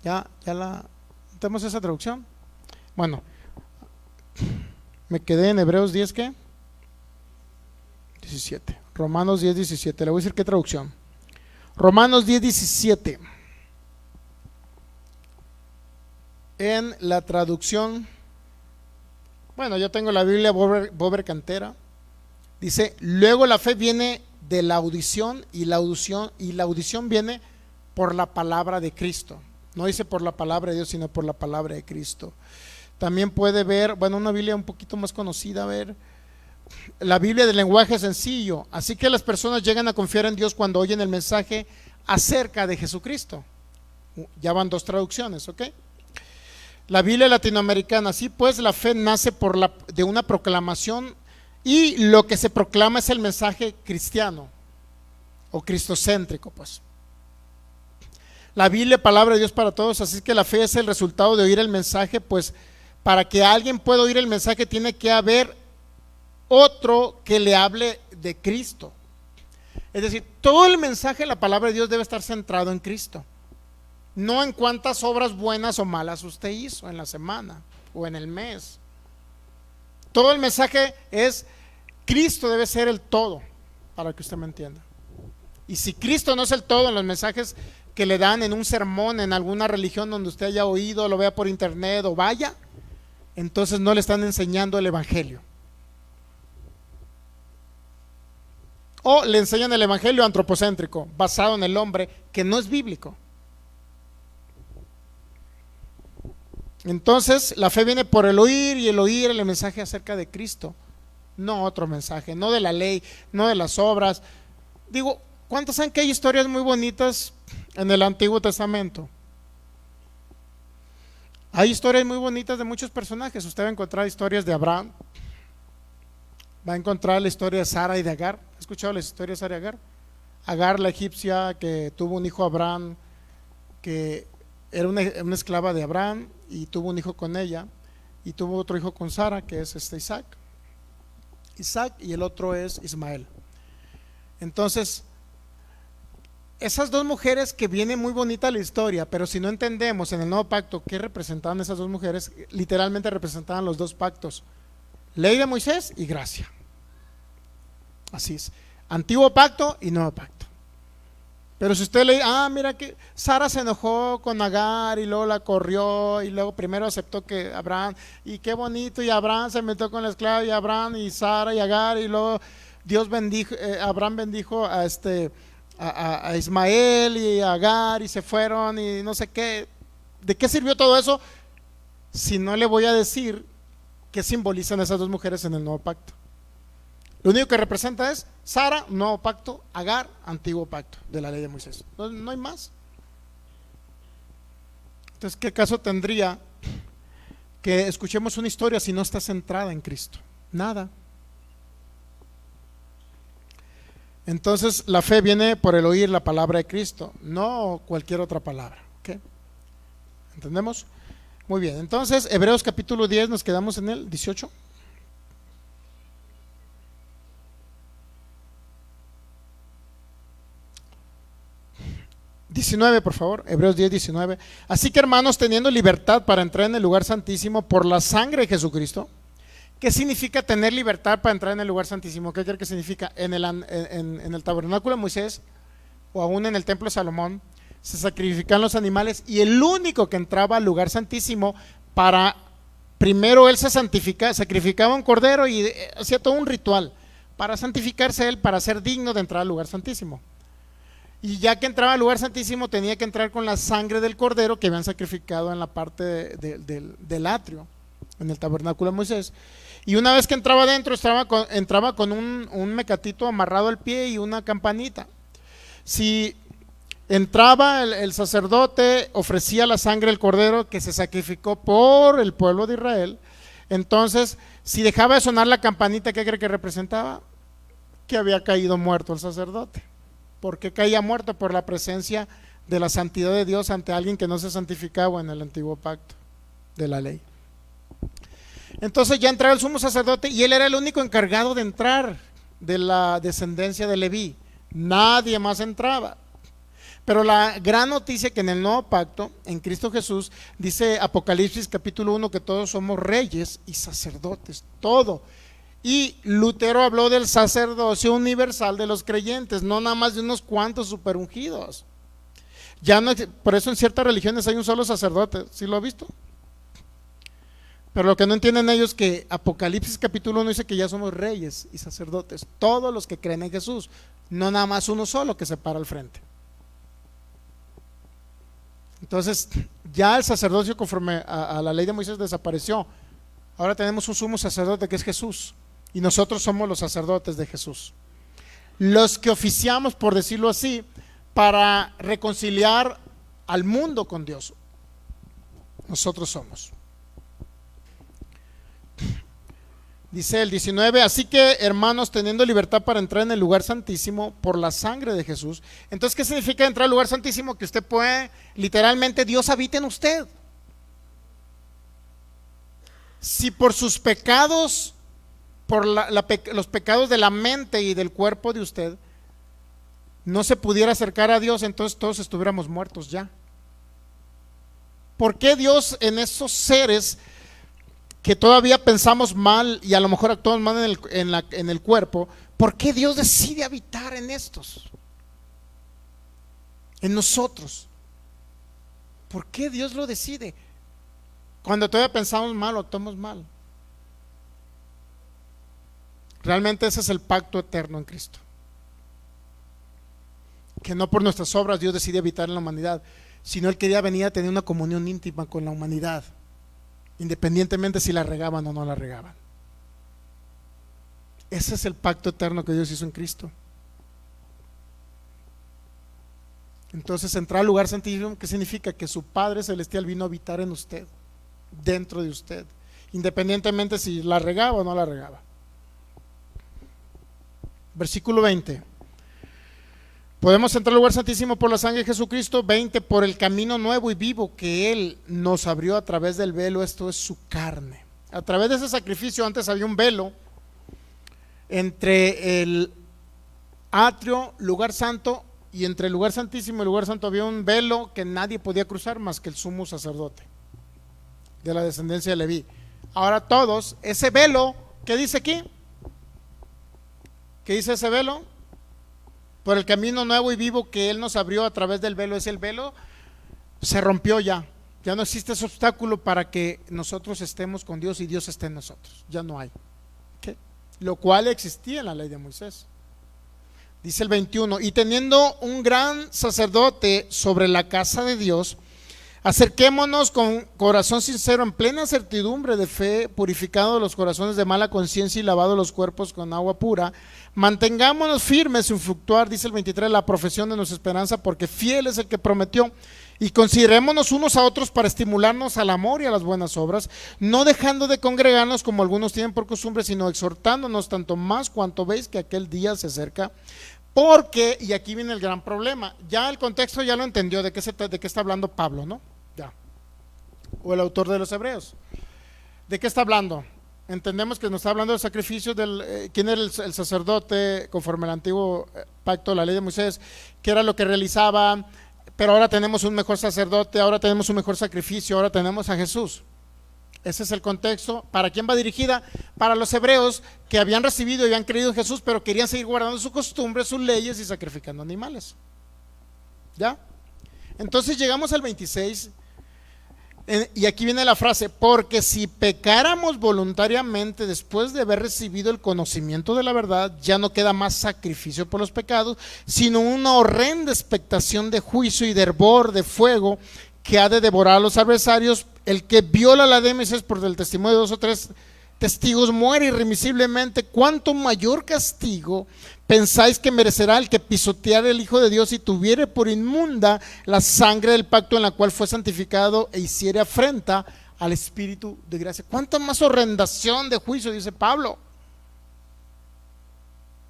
Ya tenemos esa traducción. Bueno, me quedé en Hebreos 10, ¿qué? 17. Romanos 10:17. Le voy a decir qué traducción. Romanos 10:17. En la traducción, bueno, yo tengo la Biblia Bober Cantera, dice, luego la fe viene de la audición y la audición viene por la palabra de Cristo. No dice por la palabra de Dios, sino por la palabra de Cristo. También puede ver, bueno, una Biblia un poquito más conocida, a ver, la Biblia del lenguaje sencillo. Así que las personas llegan a confiar en Dios cuando oyen el mensaje acerca de Jesucristo. Ya van dos traducciones, ¿ok? La Biblia latinoamericana, sí, pues la fe nace de una proclamación, y lo que se proclama es el mensaje cristiano o cristocéntrico, pues. La Biblia, palabra de Dios para todos, así que la fe es el resultado de oír el mensaje, pues para que alguien pueda oír el mensaje tiene que haber otro que le hable de Cristo. Es decir, todo el mensaje de la palabra de Dios debe estar centrado en Cristo, no en cuántas obras buenas o malas usted hizo en la semana o en el mes. Todo el mensaje es Cristo, debe ser el todo, para que usted me entienda. Y si Cristo no es el todo en los mensajes que le dan en un sermón, en alguna religión donde usted haya oído, lo vea por internet o vaya, entonces no le están enseñando el evangelio. O le enseñan el evangelio antropocéntrico, basado en el hombre, que no es bíblico. Entonces la fe viene por el oír, y el oír el mensaje acerca de Cristo, no otro mensaje, no de la ley, no de las obras. Digo, ¿cuántos saben que hay historias muy bonitas en el Antiguo Testamento? Hay historias muy bonitas de muchos personajes. Usted va a encontrar historias de Abraham, va a encontrar la historia de Sara y de Agar. ¿Ha escuchado las historias de Sara y Agar? Agar, la egipcia, que tuvo un hijo Abraham, que era una esclava de Abraham, y tuvo un hijo con ella, y tuvo otro hijo con Sara, que es Isaac, y el otro es Ismael. Entonces, esas dos mujeres, que viene muy bonita la historia, pero si no entendemos en el nuevo pacto qué representaban esas dos mujeres, literalmente representaban los dos pactos: ley de Moisés y gracia. Así es, antiguo pacto y nuevo pacto. Pero si usted le dice, mira que Sara se enojó con Agar y luego la corrió, y luego primero aceptó que Abraham, y qué bonito, y Abraham se metió con la esclava, y Abraham y Sara y Agar, y luego Dios bendijo, Abraham bendijo a Ismael y a Agar, y se fueron, y no sé qué. ¿De qué sirvió todo eso si no le voy a decir qué simbolizan esas dos mujeres en el nuevo pacto? Lo único que representa es Sara, nuevo pacto; Agar, antiguo pacto de la ley de Moisés. No hay más. Entonces, ¿qué caso tendría que escuchemos una historia si no está centrada en Cristo? Nada. Entonces, la fe viene por el oír la palabra de Cristo, no cualquier otra palabra. ¿Okay? ¿Entendemos? Muy bien. Entonces, Hebreos capítulo 10, nos quedamos en el 18. 19, por favor, Hebreos 10, 19. Así que, hermanos, teniendo libertad para entrar en el lugar santísimo por la sangre de Jesucristo. ¿Qué significa tener libertad para entrar en el lugar santísimo? ¿Qué cree que significa? En el tabernáculo de Moisés, o aún en el templo de Salomón, se sacrificaban los animales, y el único que entraba al lugar santísimo, primero él se sacrificaba un cordero y hacía todo un ritual para santificarse él, para ser digno de entrar al lugar santísimo. Y ya que entraba al lugar santísimo, tenía que entrar con la sangre del cordero que habían sacrificado en la parte del atrio, en el tabernáculo de Moisés. Y una vez que entraba adentro, entraba con un mecatito amarrado al pie y una campanita. Si entraba el sacerdote, ofrecía la sangre del cordero que se sacrificó por el pueblo de Israel. Entonces, si dejaba de sonar la campanita, ¿qué cree que representaba? Que había caído muerto el sacerdote. ¿Por qué caía muerto? Por la presencia de la santidad de Dios ante alguien que no se santificaba en el antiguo pacto de la ley. Entonces ya entraba el sumo sacerdote, y él era el único encargado de entrar, de la descendencia de Leví. Nadie más entraba. Pero la gran noticia que en el nuevo pacto, en Cristo Jesús, dice Apocalipsis capítulo 1 que todos somos reyes y sacerdotes, todo. Y Lutero habló del sacerdocio universal de los creyentes, no nada más de unos cuantos superungidos. Ya no, por eso en ciertas religiones hay un solo sacerdote. ¿Sí lo ha visto? Pero lo que no entienden ellos es que Apocalipsis capítulo 1 dice que ya somos reyes y sacerdotes, todos los que creen en Jesús, no nada más uno solo que se para al frente. Entonces ya el sacerdocio conforme a la ley de Moisés desapareció. Ahora tenemos un sumo sacerdote que es Jesús, y nosotros somos los sacerdotes de Jesús, los que oficiamos, por decirlo así, para reconciliar al mundo con Dios. Nosotros somos. Dice el 19, así que hermanos, teniendo libertad para entrar en el lugar santísimo por la sangre de Jesús. Entonces, ¿qué significa entrar al lugar santísimo? Que usted puede, literalmente, Dios habita en usted. Si por sus pecados, por los pecados de la mente y del cuerpo de usted, no se pudiera acercar a Dios, entonces todos estuviéramos muertos ya. ¿Por qué Dios en esos seres que todavía pensamos mal y a lo mejor actuamos mal en el cuerpo, por qué Dios decide habitar en estos? En nosotros. ¿Por qué Dios lo decide? Cuando todavía pensamos mal o actuamos mal. Realmente ese es el pacto eterno en Cristo. Que no por nuestras obras Dios decide habitar en la humanidad, sino Él quería venir a tener una comunión íntima con la humanidad, independientemente si la regaban o no la regaban. Ese es el pacto eterno que Dios hizo en Cristo. Entonces, entrar al lugar santísimo, ¿qué significa? Que su Padre Celestial vino a habitar en usted, dentro de usted, independientemente si la regaba o no la regaba. Versículo 20. Podemos entrar al lugar santísimo por la sangre de Jesucristo. 20, por el camino nuevo y vivo que Él nos abrió a través del velo, esto es su carne. A través de ese sacrificio antes había un velo entre el atrio, lugar santo, y entre el lugar santísimo y el lugar santo había un velo que nadie podía cruzar más que el sumo sacerdote de la descendencia de Leví. Ahora todos, ese velo, ¿qué dice aquí? ¿Qué dice ese velo? Por el camino nuevo y vivo que Él nos abrió a través del velo. Es el velo, se rompió ya. Ya no existe ese obstáculo para que nosotros estemos con Dios y Dios esté en nosotros. Ya no hay. ¿Okay? Lo cual existía en la ley de Moisés. Dice el 21, y teniendo un gran sacerdote sobre la casa de Dios, acerquémonos con corazón sincero, en plena certidumbre de fe, purificados los corazones de mala conciencia y lavados los cuerpos con agua pura. Mantengámonos firmes sin fluctuar, dice el 23, la profesión de nuestra esperanza, porque fiel es el que prometió. Y considerémonos unos a otros para estimularnos al amor y a las buenas obras, no dejando de congregarnos como algunos tienen por costumbre, sino exhortándonos tanto más cuanto veis que aquel día se acerca. Porque, y aquí viene el gran problema, ya el contexto ya lo entendió de qué está hablando Pablo, ¿no? Ya. O el autor de los Hebreos. ¿De qué está hablando? Entendemos que nos está hablando del sacrificio quién era el sacerdote conforme al antiguo pacto, la ley de Moisés, que era lo que realizaba, pero ahora tenemos un mejor sacerdote, ahora tenemos un mejor sacrificio, ahora tenemos a Jesús. Ese es el contexto. ¿Para quién va dirigida? Para los hebreos que habían recibido y habían creído en Jesús, pero querían seguir guardando sus costumbres, sus leyes y sacrificando animales. ¿Ya? Entonces llegamos al 26 y aquí viene la frase, porque si pecáramos voluntariamente después de haber recibido el conocimiento de la verdad, ya no queda más sacrificio por los pecados, sino una horrenda expectación de juicio y de hervor de fuego que ha de devorar a los adversarios. El que viola la ley de Moisés por el testimonio de 2 o 3 testigos muere irremisiblemente. ¿Cuánto mayor castigo pensáis que merecerá el que pisoteare el Hijo de Dios y tuviere por inmunda la sangre del pacto en la cual fue santificado e hiciere afrenta al Espíritu de gracia? ¿Cuánta más horrendación de juicio, dice Pablo?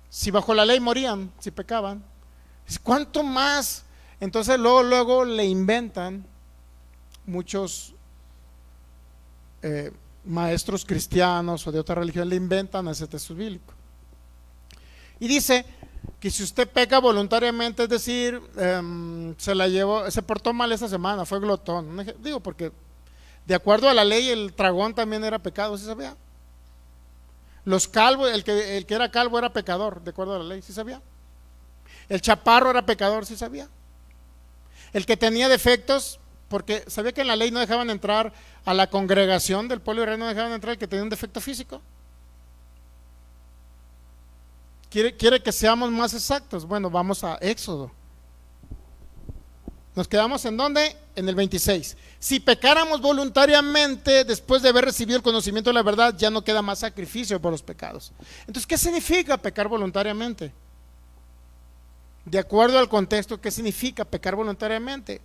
Si bajo la ley morían, si pecaban, ¿cuánto más? Entonces luego le inventan muchos maestros cristianos o de otra religión, le inventan ese texto bíblico y dice que si usted peca voluntariamente, es decir, se portó mal esa semana, fue glotón, digo porque de acuerdo a la ley el tragón también era pecado, ¿sí sabía? Los calvos, el que era calvo era pecador, de acuerdo a la ley, ¿sí sabía? El chaparro era pecador, ¿sí sabía? El que tenía defectos, porque sabía que en la ley no dejaban entrar a la congregación del pueblo de Israel, no dejaban entrar el que tenía un defecto físico. ¿Quiere que seamos más exactos? Bueno, vamos a Éxodo. Nos quedamos en ¿dónde? En el 26. Si pecáramos voluntariamente después de haber recibido el conocimiento de la verdad, ya no queda más sacrificio por los pecados. Entonces, ¿qué significa pecar voluntariamente? De acuerdo al contexto, ¿qué significa pecar voluntariamente?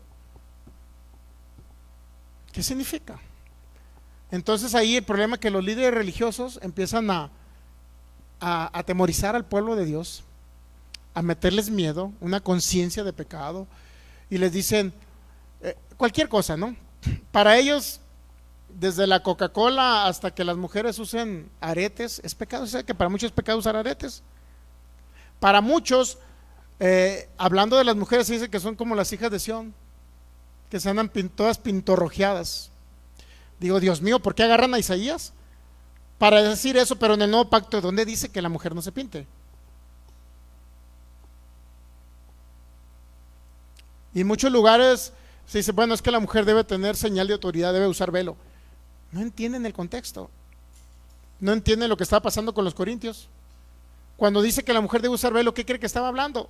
¿Qué significa? Entonces ahí el problema es que los líderes religiosos empiezan a atemorizar al pueblo de Dios, a meterles miedo, una conciencia de pecado, y les dicen cualquier cosa, ¿no? Para ellos, desde la Coca-Cola hasta que las mujeres usen aretes, es pecado. O sea que para muchos es pecado usar aretes. Para muchos, hablando de las mujeres, se dice que son como las hijas de Sión, que se andan todas pintorrojeadas. Digo, Dios mío, ¿por qué agarran a Isaías para decir eso? Pero en el nuevo pacto, ¿dónde dice que la mujer no se pinte? Y en muchos lugares se dice, bueno, es que la mujer debe tener señal de autoridad, debe usar velo. No entienden el contexto, no entienden lo que estaba pasando con los corintios. Cuando dice que la mujer debe usar velo, ¿qué cree que estaba hablando?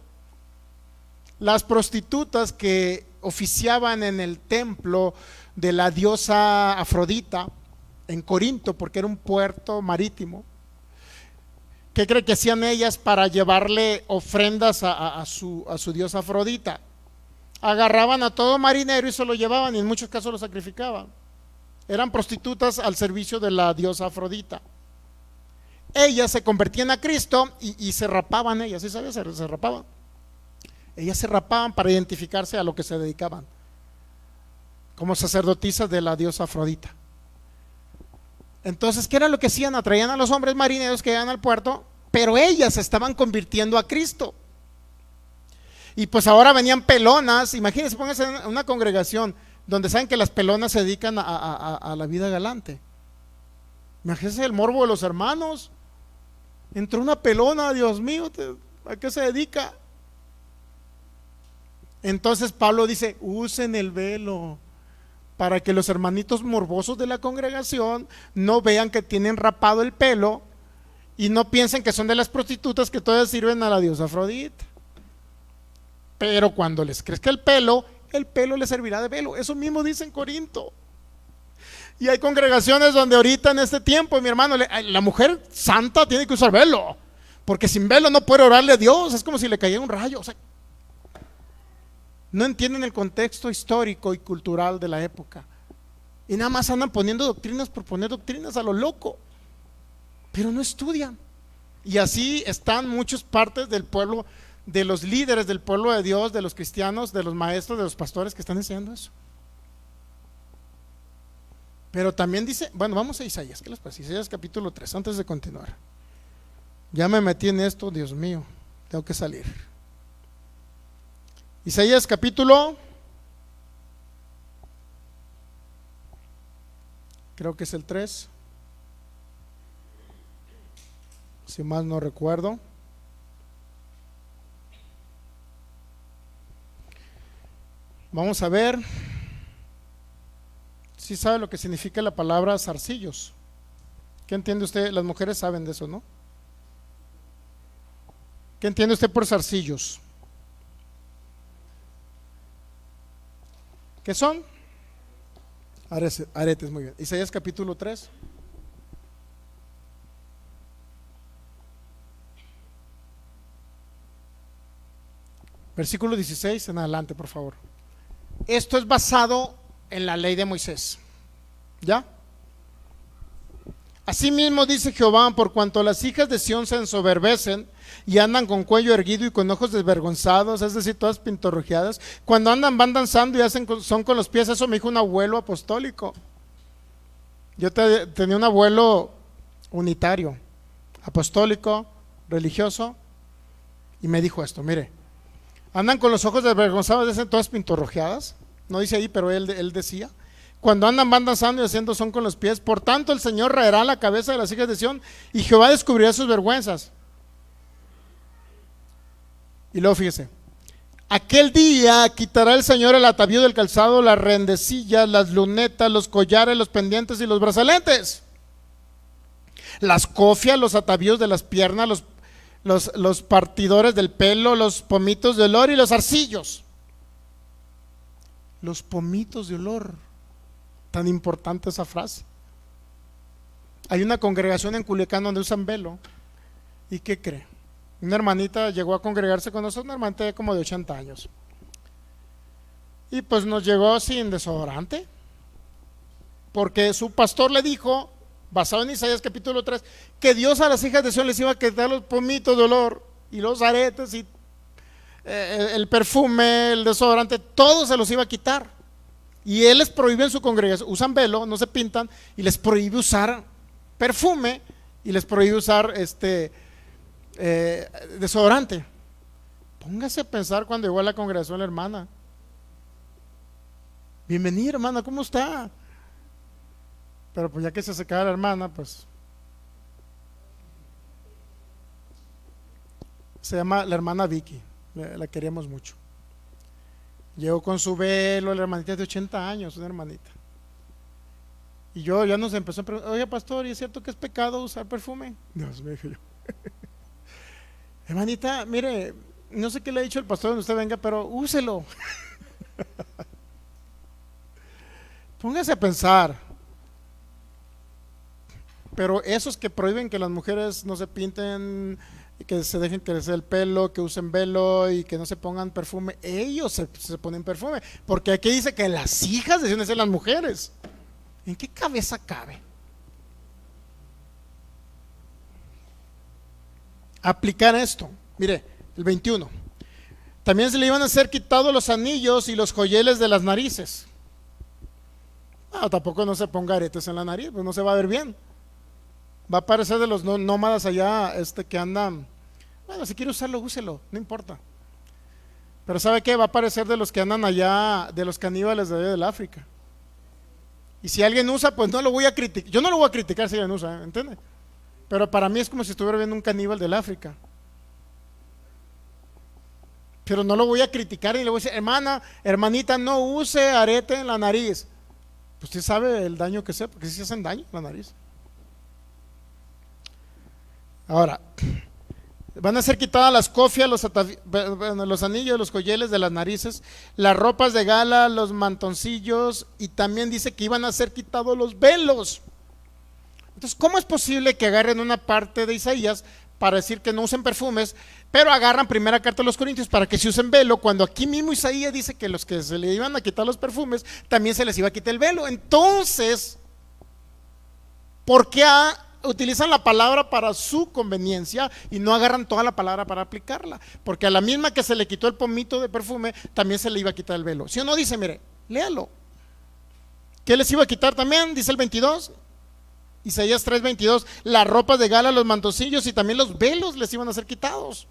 Las prostitutas que oficiaban en el templo de la diosa Afrodita en Corinto, porque era un puerto marítimo, ¿qué cree que hacían ellas para llevarle ofrendas a su diosa Afrodita? Agarraban a todo marinero y se lo llevaban, y en muchos casos lo sacrificaban. Eran prostitutas al servicio de la diosa Afrodita. Ellas se convertían a Cristo y se rapaban ellas, ¿sí sabes? Se rapaban. Ellas se rapaban para identificarse a lo que se dedicaban, como sacerdotisas de la diosa Afrodita. Entonces, ¿qué era lo que hacían? Atraían a los hombres marineros que iban al puerto, pero ellas se estaban convirtiendo a Cristo. Y pues ahora venían pelonas. Imagínense, pónganse en una congregación donde saben que las pelonas se dedican a la vida galante. Imagínense el morbo de los hermanos. Entró una pelona, Dios mío, ¿a qué se dedica? Entonces Pablo dice, usen el velo para que los hermanitos morbosos de la congregación no vean que tienen rapado el pelo y no piensen que son de las prostitutas que todavía sirven a la diosa Afrodita. Pero cuando les crezca el pelo les servirá de velo. Eso mismo dice en Corinto. Y hay congregaciones donde ahorita en este tiempo, mi hermano, la mujer santa tiene que usar velo, porque sin velo no puede orarle a Dios. Es como si le cayera un rayo. O sea, no entienden el contexto histórico y cultural de la época, y nada más andan poniendo doctrinas por poner doctrinas a lo loco, pero no estudian. Y así están muchas partes del pueblo, de los líderes del pueblo de Dios, de los cristianos, de los maestros, de los pastores que están enseñando eso. Pero también dice, bueno, vamos a Isaías, ¿qué les parece? Isaías capítulo 3, antes de continuar. Ya me metí en esto, Dios mío, tengo que salir. Isaías capítulo, creo que es el 3, si mal no recuerdo. Vamos a ver si sabe lo que significa la palabra zarcillos. ¿Qué entiende usted? Las mujeres saben de eso, ¿no? ¿Qué entiende usted por zarcillos? ¿Qué son? Aretes, muy bien. Isaías capítulo 3. Versículo 16 en adelante, por favor. Esto es basado en la ley de Moisés. ¿Ya? Asimismo dice Jehová, por cuanto las hijas de Sión se ensoberbecen y andan con cuello erguido y con ojos desvergonzados, es decir, todas pintorrojeadas, cuando andan van danzando y son con los pies. Eso me dijo un abuelo apostólico. Yo tenía un abuelo unitario, apostólico, religioso, y me dijo esto, mire, andan con los ojos desvergonzados, dicen todas pintorrojeadas. No dice ahí, pero él decía, cuando andan van danzando y haciendo son con los pies. Por tanto el Señor raerá la cabeza de las hijas de Sión y Jehová descubrirá sus vergüenzas. Y luego fíjese, aquel día quitará el Señor el atavío del calzado, las rendecillas, las lunetas, los collares, los pendientes y los brazaletes, las cofias, los atavíos de las piernas, los partidores del pelo, los pomitos de olor y los zarcillos. Los pomitos de olor, tan importante esa frase. Hay una congregación en Culiacán donde usan velo. ¿Y qué cree? Una hermanita llegó a congregarse con nosotros, una hermanita como de 80 años. Y pues nos llegó sin desodorante. porque su pastor le dijo, basado en Isaías capítulo 3, que Dios a las hijas de Sión les iba a quitar los pomitos de olor y los aretes y el perfume, el desodorante, todo se los iba a quitar. Y él les prohíbe en su congregación, usan velo, no se pintan, y les prohíbe usar perfume y les prohíbe usar desodorante. Póngase a pensar cuando llegó a la congregación la hermana. Bienvenida, hermana, ¿cómo está? Pero pues ya que se secaba la hermana, pues se llama la hermana Vicky, la queríamos mucho. Llegó con su velo, la hermanita de 80 años, una hermanita. Y yo ya nos empezó a preguntar, oye pastor, ¿y es cierto que es pecado usar perfume? Dios mío, dije yo. Hermanita, mire, no sé qué le ha dicho el pastor donde usted venga, pero úselo. Póngase a pensar. Pero esos que prohíben que las mujeres no se pinten, que se dejen crecer el pelo, que usen velo y que no se pongan perfume, ellos se ponen perfume, porque aquí dice que las hijas deben ser las mujeres. ¿En qué cabeza cabe? Aplicar esto. Mire, el 21. También se le iban a ser quitados los anillos y los joyeles de las narices. Tampoco no se ponga aretes en la nariz, pues no se va a ver bien. Va a parecer de los nómadas allá, que andan. Bueno, si quiere usarlo, úselo, no importa. Pero ¿sabe qué? Va a parecer de los que andan allá, de los caníbales de allá del África. Y si alguien usa, pues no lo voy a criticar. Yo no lo voy a criticar si alguien usa, ¿entiende? Pero para mí es como si estuviera viendo un caníbal del África. Pero no lo voy a criticar y le voy a decir, hermanita, no use arete en la nariz. Pues usted sabe el daño que sea, porque sí se hacen daño en la nariz. Ahora, van a ser quitadas las cofias, los anillos, los joyeles de las narices, las ropas de gala, los mantoncillos, y también dice que iban a ser quitados los velos. Entonces, ¿cómo es posible que agarren una parte de Isaías para decir que no usen perfumes, pero agarran primera carta de los Corintios para que se usen velo, cuando aquí mismo Isaías dice que los que se le iban a quitar los perfumes, también se les iba a quitar el velo? Entonces, ¿por qué utilizan la palabra para su conveniencia y no agarran toda la palabra para aplicarla? Porque a la misma que se le quitó el pomito de perfume, también se le iba a quitar el velo. Si uno dice, mire, léalo. ¿Qué les iba a quitar también? Dice el 22, Isaías 3:22, las ropas de gala, los mantoncillos y también los velos les iban a ser quitados.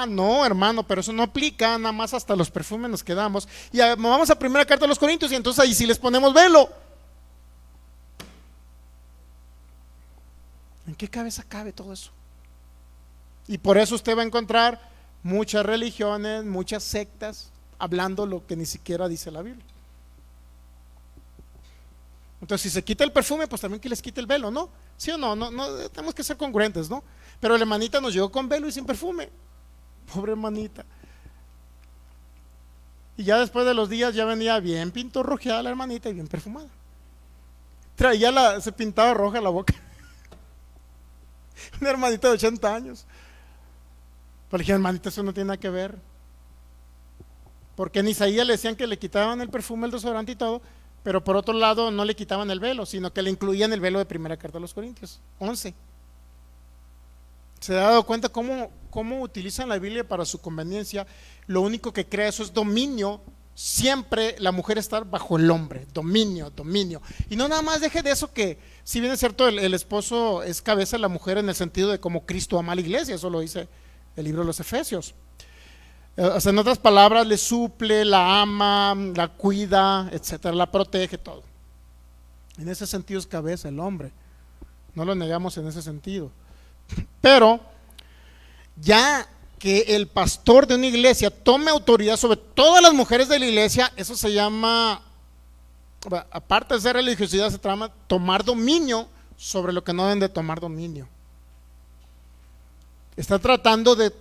No, hermano, pero eso no aplica, nada más hasta los perfumes nos quedamos. Y vamos a primera carta de los Corintios y entonces ahí sí les ponemos velo. ¿En qué cabeza cabe todo eso? Y por eso usted va a encontrar muchas religiones, muchas sectas hablando lo que ni siquiera dice la Biblia. Entonces, si se quita el perfume, pues también que les quite el velo, ¿no? ¿Sí o no? No, tenemos que ser congruentes, ¿no? Pero la hermanita nos llegó con velo y sin perfume. Pobre hermanita. Y ya después de los días ya venía bien pintorrojeada la hermanita y bien perfumada. Se pintaba roja la boca. Una hermanita de 80 años. Pero dije, hermanita, eso no tiene nada que ver. Porque en Isaías le decían que le quitaban el perfume, el desodorante y todo, pero por otro lado no le quitaban el velo, sino que le incluían el velo de primera carta a los Corintios 11. ¿Se ha dado cuenta cómo utilizan la Biblia para su conveniencia? Lo único que crea eso es dominio. Siempre la mujer está bajo el hombre, dominio. Y no nada más deje de eso, que si bien es cierto, el esposo es cabeza de la mujer en el sentido de cómo Cristo ama a la iglesia, eso lo dice el libro de los Efesios. O sea, en otras palabras, le suple, la ama, la cuida, etcétera, la protege, todo. En ese sentido es cabeza el hombre, no lo negamos en ese sentido. Pero ya que el pastor de una iglesia tome autoridad sobre todas las mujeres de la iglesia, eso se llama, aparte de ser religiosidad, se llama tomar dominio sobre lo que no deben de tomar dominio. Está tratando de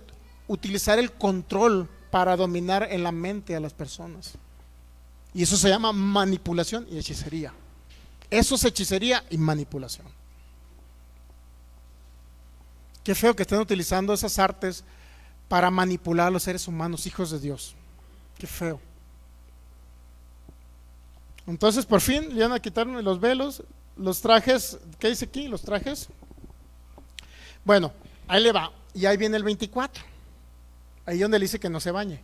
utilizar el control para dominar en la mente a las personas. Y eso se llama manipulación y hechicería. Eso es hechicería y manipulación. Qué feo que estén utilizando esas artes para manipular a los seres humanos, hijos de Dios. Qué feo. Entonces por fin le van a quitar los velos, los trajes. ¿Qué dice aquí? Los trajes. Bueno, ahí le va. Y ahí viene el 24. Ahí donde le dice que no se bañe.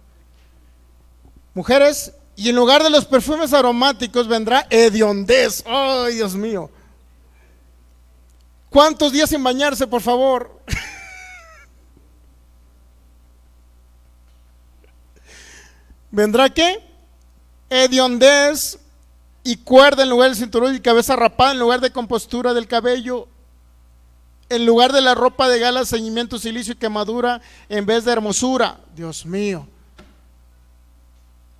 Mujeres, y en lugar de los perfumes aromáticos vendrá hediondez. ¡Ay, Dios mío! ¿Cuántos días sin bañarse, por favor? ¿Vendrá qué? Hediondez y cuerda en lugar del cinturón y cabeza rapada en lugar de compostura del cabello, en lugar de la ropa de gala, ceñimiento, silicio y quemadura en vez de hermosura. Dios mío.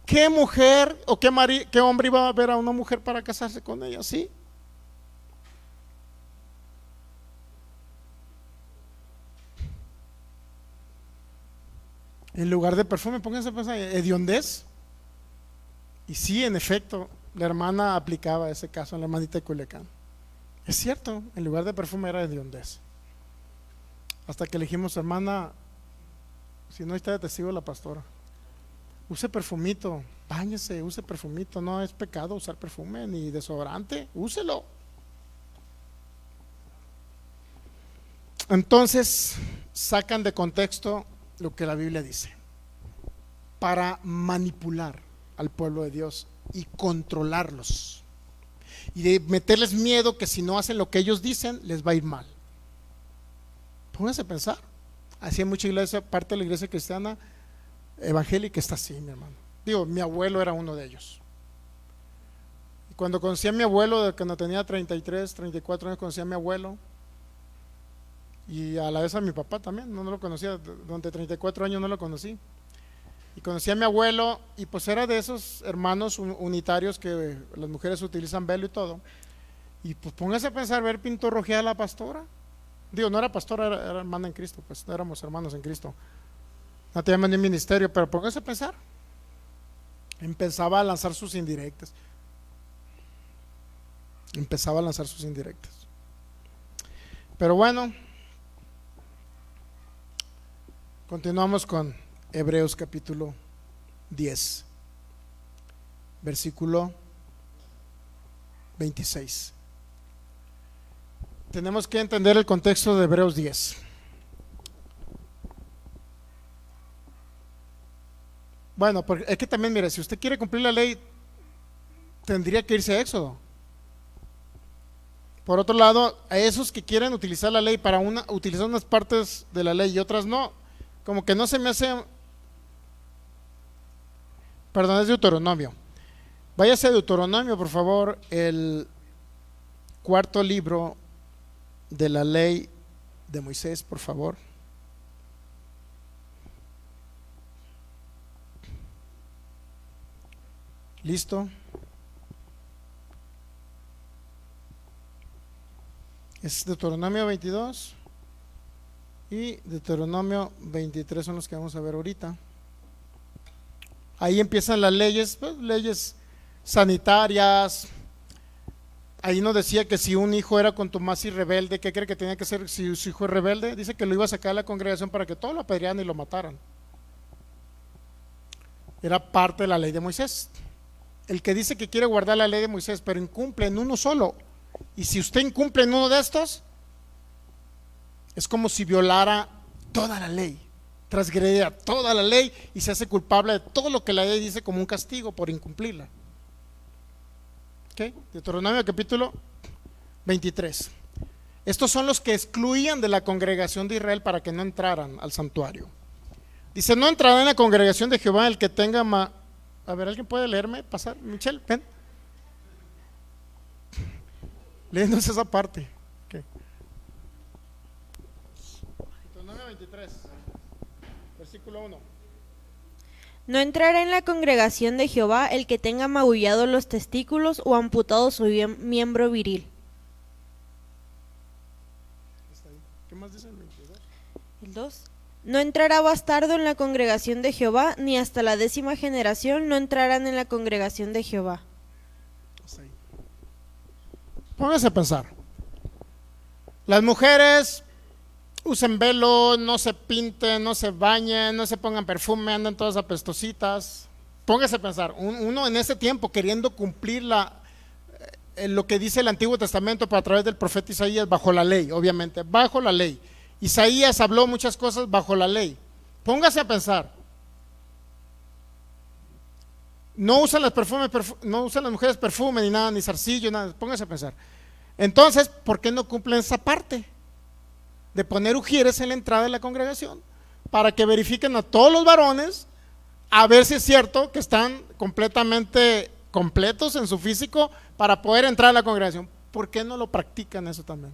¿Qué mujer o qué hombre iba a ver a una mujer para casarse con ella? ¿Sí? En lugar de perfume, pónganse a pensar, hediondez. Y sí, en efecto, la hermana aplicaba ese caso, en la hermanita de Culiacán. Es cierto, en lugar de perfume era hediondez. Hasta que elegimos, hermana, si no está de testigo la pastora, use perfumito, báñese, use perfumito, no es pecado usar perfume ni desodorante, úselo. Entonces sacan de contexto lo que la Biblia dice para manipular al pueblo de Dios y controlarlos y de meterles miedo que si no hacen lo que ellos dicen les va a ir mal. Pónganse a pensar. Así hay mucha iglesia, parte de la iglesia cristiana evangélica está así, mi hermano. Digo, mi abuelo era uno de ellos. Y cuando conocí a mi abuelo, cuando tenía 33, 34 años, conocí a mi abuelo y a la vez a mi papá también. No lo conocía, durante 34 años no lo conocí. Y conocí a mi abuelo y pues era de esos hermanos unitarios que las mujeres utilizan velo y todo. Y pues póngase a pensar, ver pintorrojeada a la pastora. Digo, no era pastora, era hermana en Cristo, pues éramos hermanos en Cristo. No teníamos ni ministerio, pero póngase a pensar. Empezaba a lanzar sus indirectas. Pero bueno, continuamos con Hebreos capítulo 10, versículo 26. Tenemos que entender el contexto de Hebreos 10. Bueno, porque es que también, mire, si usted quiere cumplir la ley, tendría que irse a Éxodo. Por otro lado, a esos que quieren utilizar la ley para utilizar unas partes de la ley y otras no, como que no se me hace. Perdón, es Deuteronomio. Váyase a Deuteronomio, por favor, el cuarto libro de la ley de Moisés, por favor. ¿Listo? Es Deuteronomio 22 y Deuteronomio 23 son los que vamos a ver ahorita. Ahí empiezan las leyes, pues, leyes sanitarias. Ahí nos decía que si un hijo era contumaz y rebelde, ¿qué cree que tenía que hacer si su hijo es rebelde? Dice que lo iba a sacar a la congregación para que todos lo apedrearan y lo mataran. Era parte de la ley de Moisés. El que dice que quiere guardar la ley de Moisés, pero incumple en uno solo, y si usted incumple en uno de estos, es como si violara toda la ley, transgrediera toda la ley y se hace culpable de todo lo que la ley dice como un castigo por incumplirla. ¿Okay? Deuteronomio capítulo 23. Estos son los que excluían de la congregación de Israel para que no entraran al santuario. Dice: no entrará en la congregación de Jehová el que tenga A ver, ¿alguien puede leerme? Pasar, Michelle, ven. Léenos esa parte. Okay. Deuteronomio 23, versículo 1. No entrará en la congregación de Jehová el que tenga magullado los testículos o amputado su miembro viril. ¿Qué más dice el 22? El 2. No entrará bastardo en la congregación de Jehová, ni hasta la 10ª generación no entrarán en la congregación de Jehová. Póngase a pensar. Las mujeres usen velo, no se pinten, no se bañen, no se pongan perfume, andan todas apestositas. póngase a pensar, uno en ese tiempo queriendo cumplir lo que dice el Antiguo Testamento a través del profeta Isaías, bajo la ley, obviamente, bajo la ley. Isaías habló muchas cosas bajo la ley. Póngase a pensar. No usan no usan las mujeres perfume ni nada, ni zarcillo, nada. Póngase a pensar. Entonces, ¿por qué no cumplen esa parte de poner ujieres en la entrada de la congregación? Para que verifiquen a todos los varones, a ver si es cierto que están completamente completos en su físico para poder entrar a la congregación. ¿Por qué no lo practican eso también?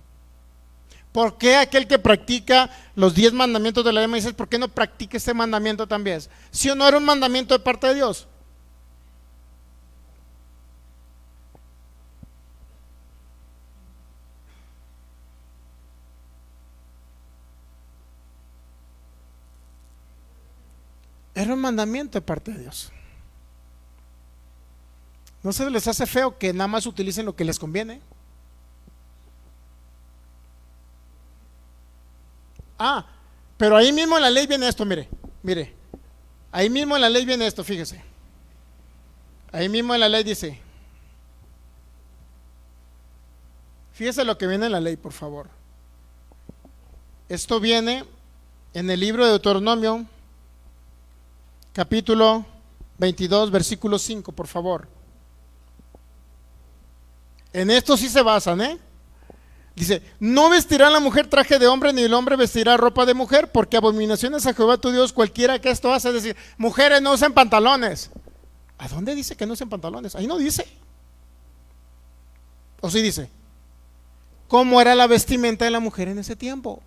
¿Por qué aquel que practica los 10 mandamientos de la ley me dice, ¿por qué no practica este mandamiento también? Si o no era un mandamiento de parte de Dios. Era un mandamiento de parte de Dios. ¿No se les hace feo que nada más utilicen lo que les conviene? Pero ahí mismo en la ley viene esto, mire, ahí mismo en la ley viene esto, fíjese. Ahí mismo en la ley dice, fíjese lo que viene en la ley, por favor. Esto viene en el libro de Deuteronomio, capítulo 22, versículo 5, por favor. En esto sí se basan, Dice, no vestirá la mujer traje de hombre, ni el hombre vestirá ropa de mujer, porque abominaciones a Jehová tu Dios cualquiera que esto hace. Es decir, mujeres no usen pantalones. ¿A dónde dice que no usen pantalones? Ahí no dice. ¿O sí dice? ¿Cómo era la vestimenta de la mujer en ese tiempo?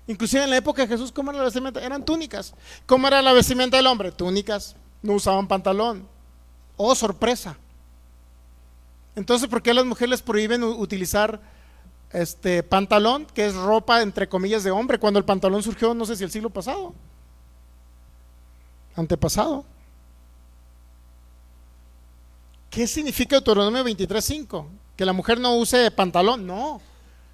Inclusive en la época de Jesús, ¿cómo era la vestimenta? Eran túnicas. ¿Cómo era la vestimenta del hombre? Túnicas. No usaban pantalón. Oh, sorpresa. Entonces, ¿por qué a las mujeres les prohíben utilizar pantalón, que es ropa entre comillas de hombre, cuando el pantalón surgió, no sé si el siglo pasado, antepasado? ¿Qué significa Deuteronomio 23:5? Que la mujer no use pantalón. No,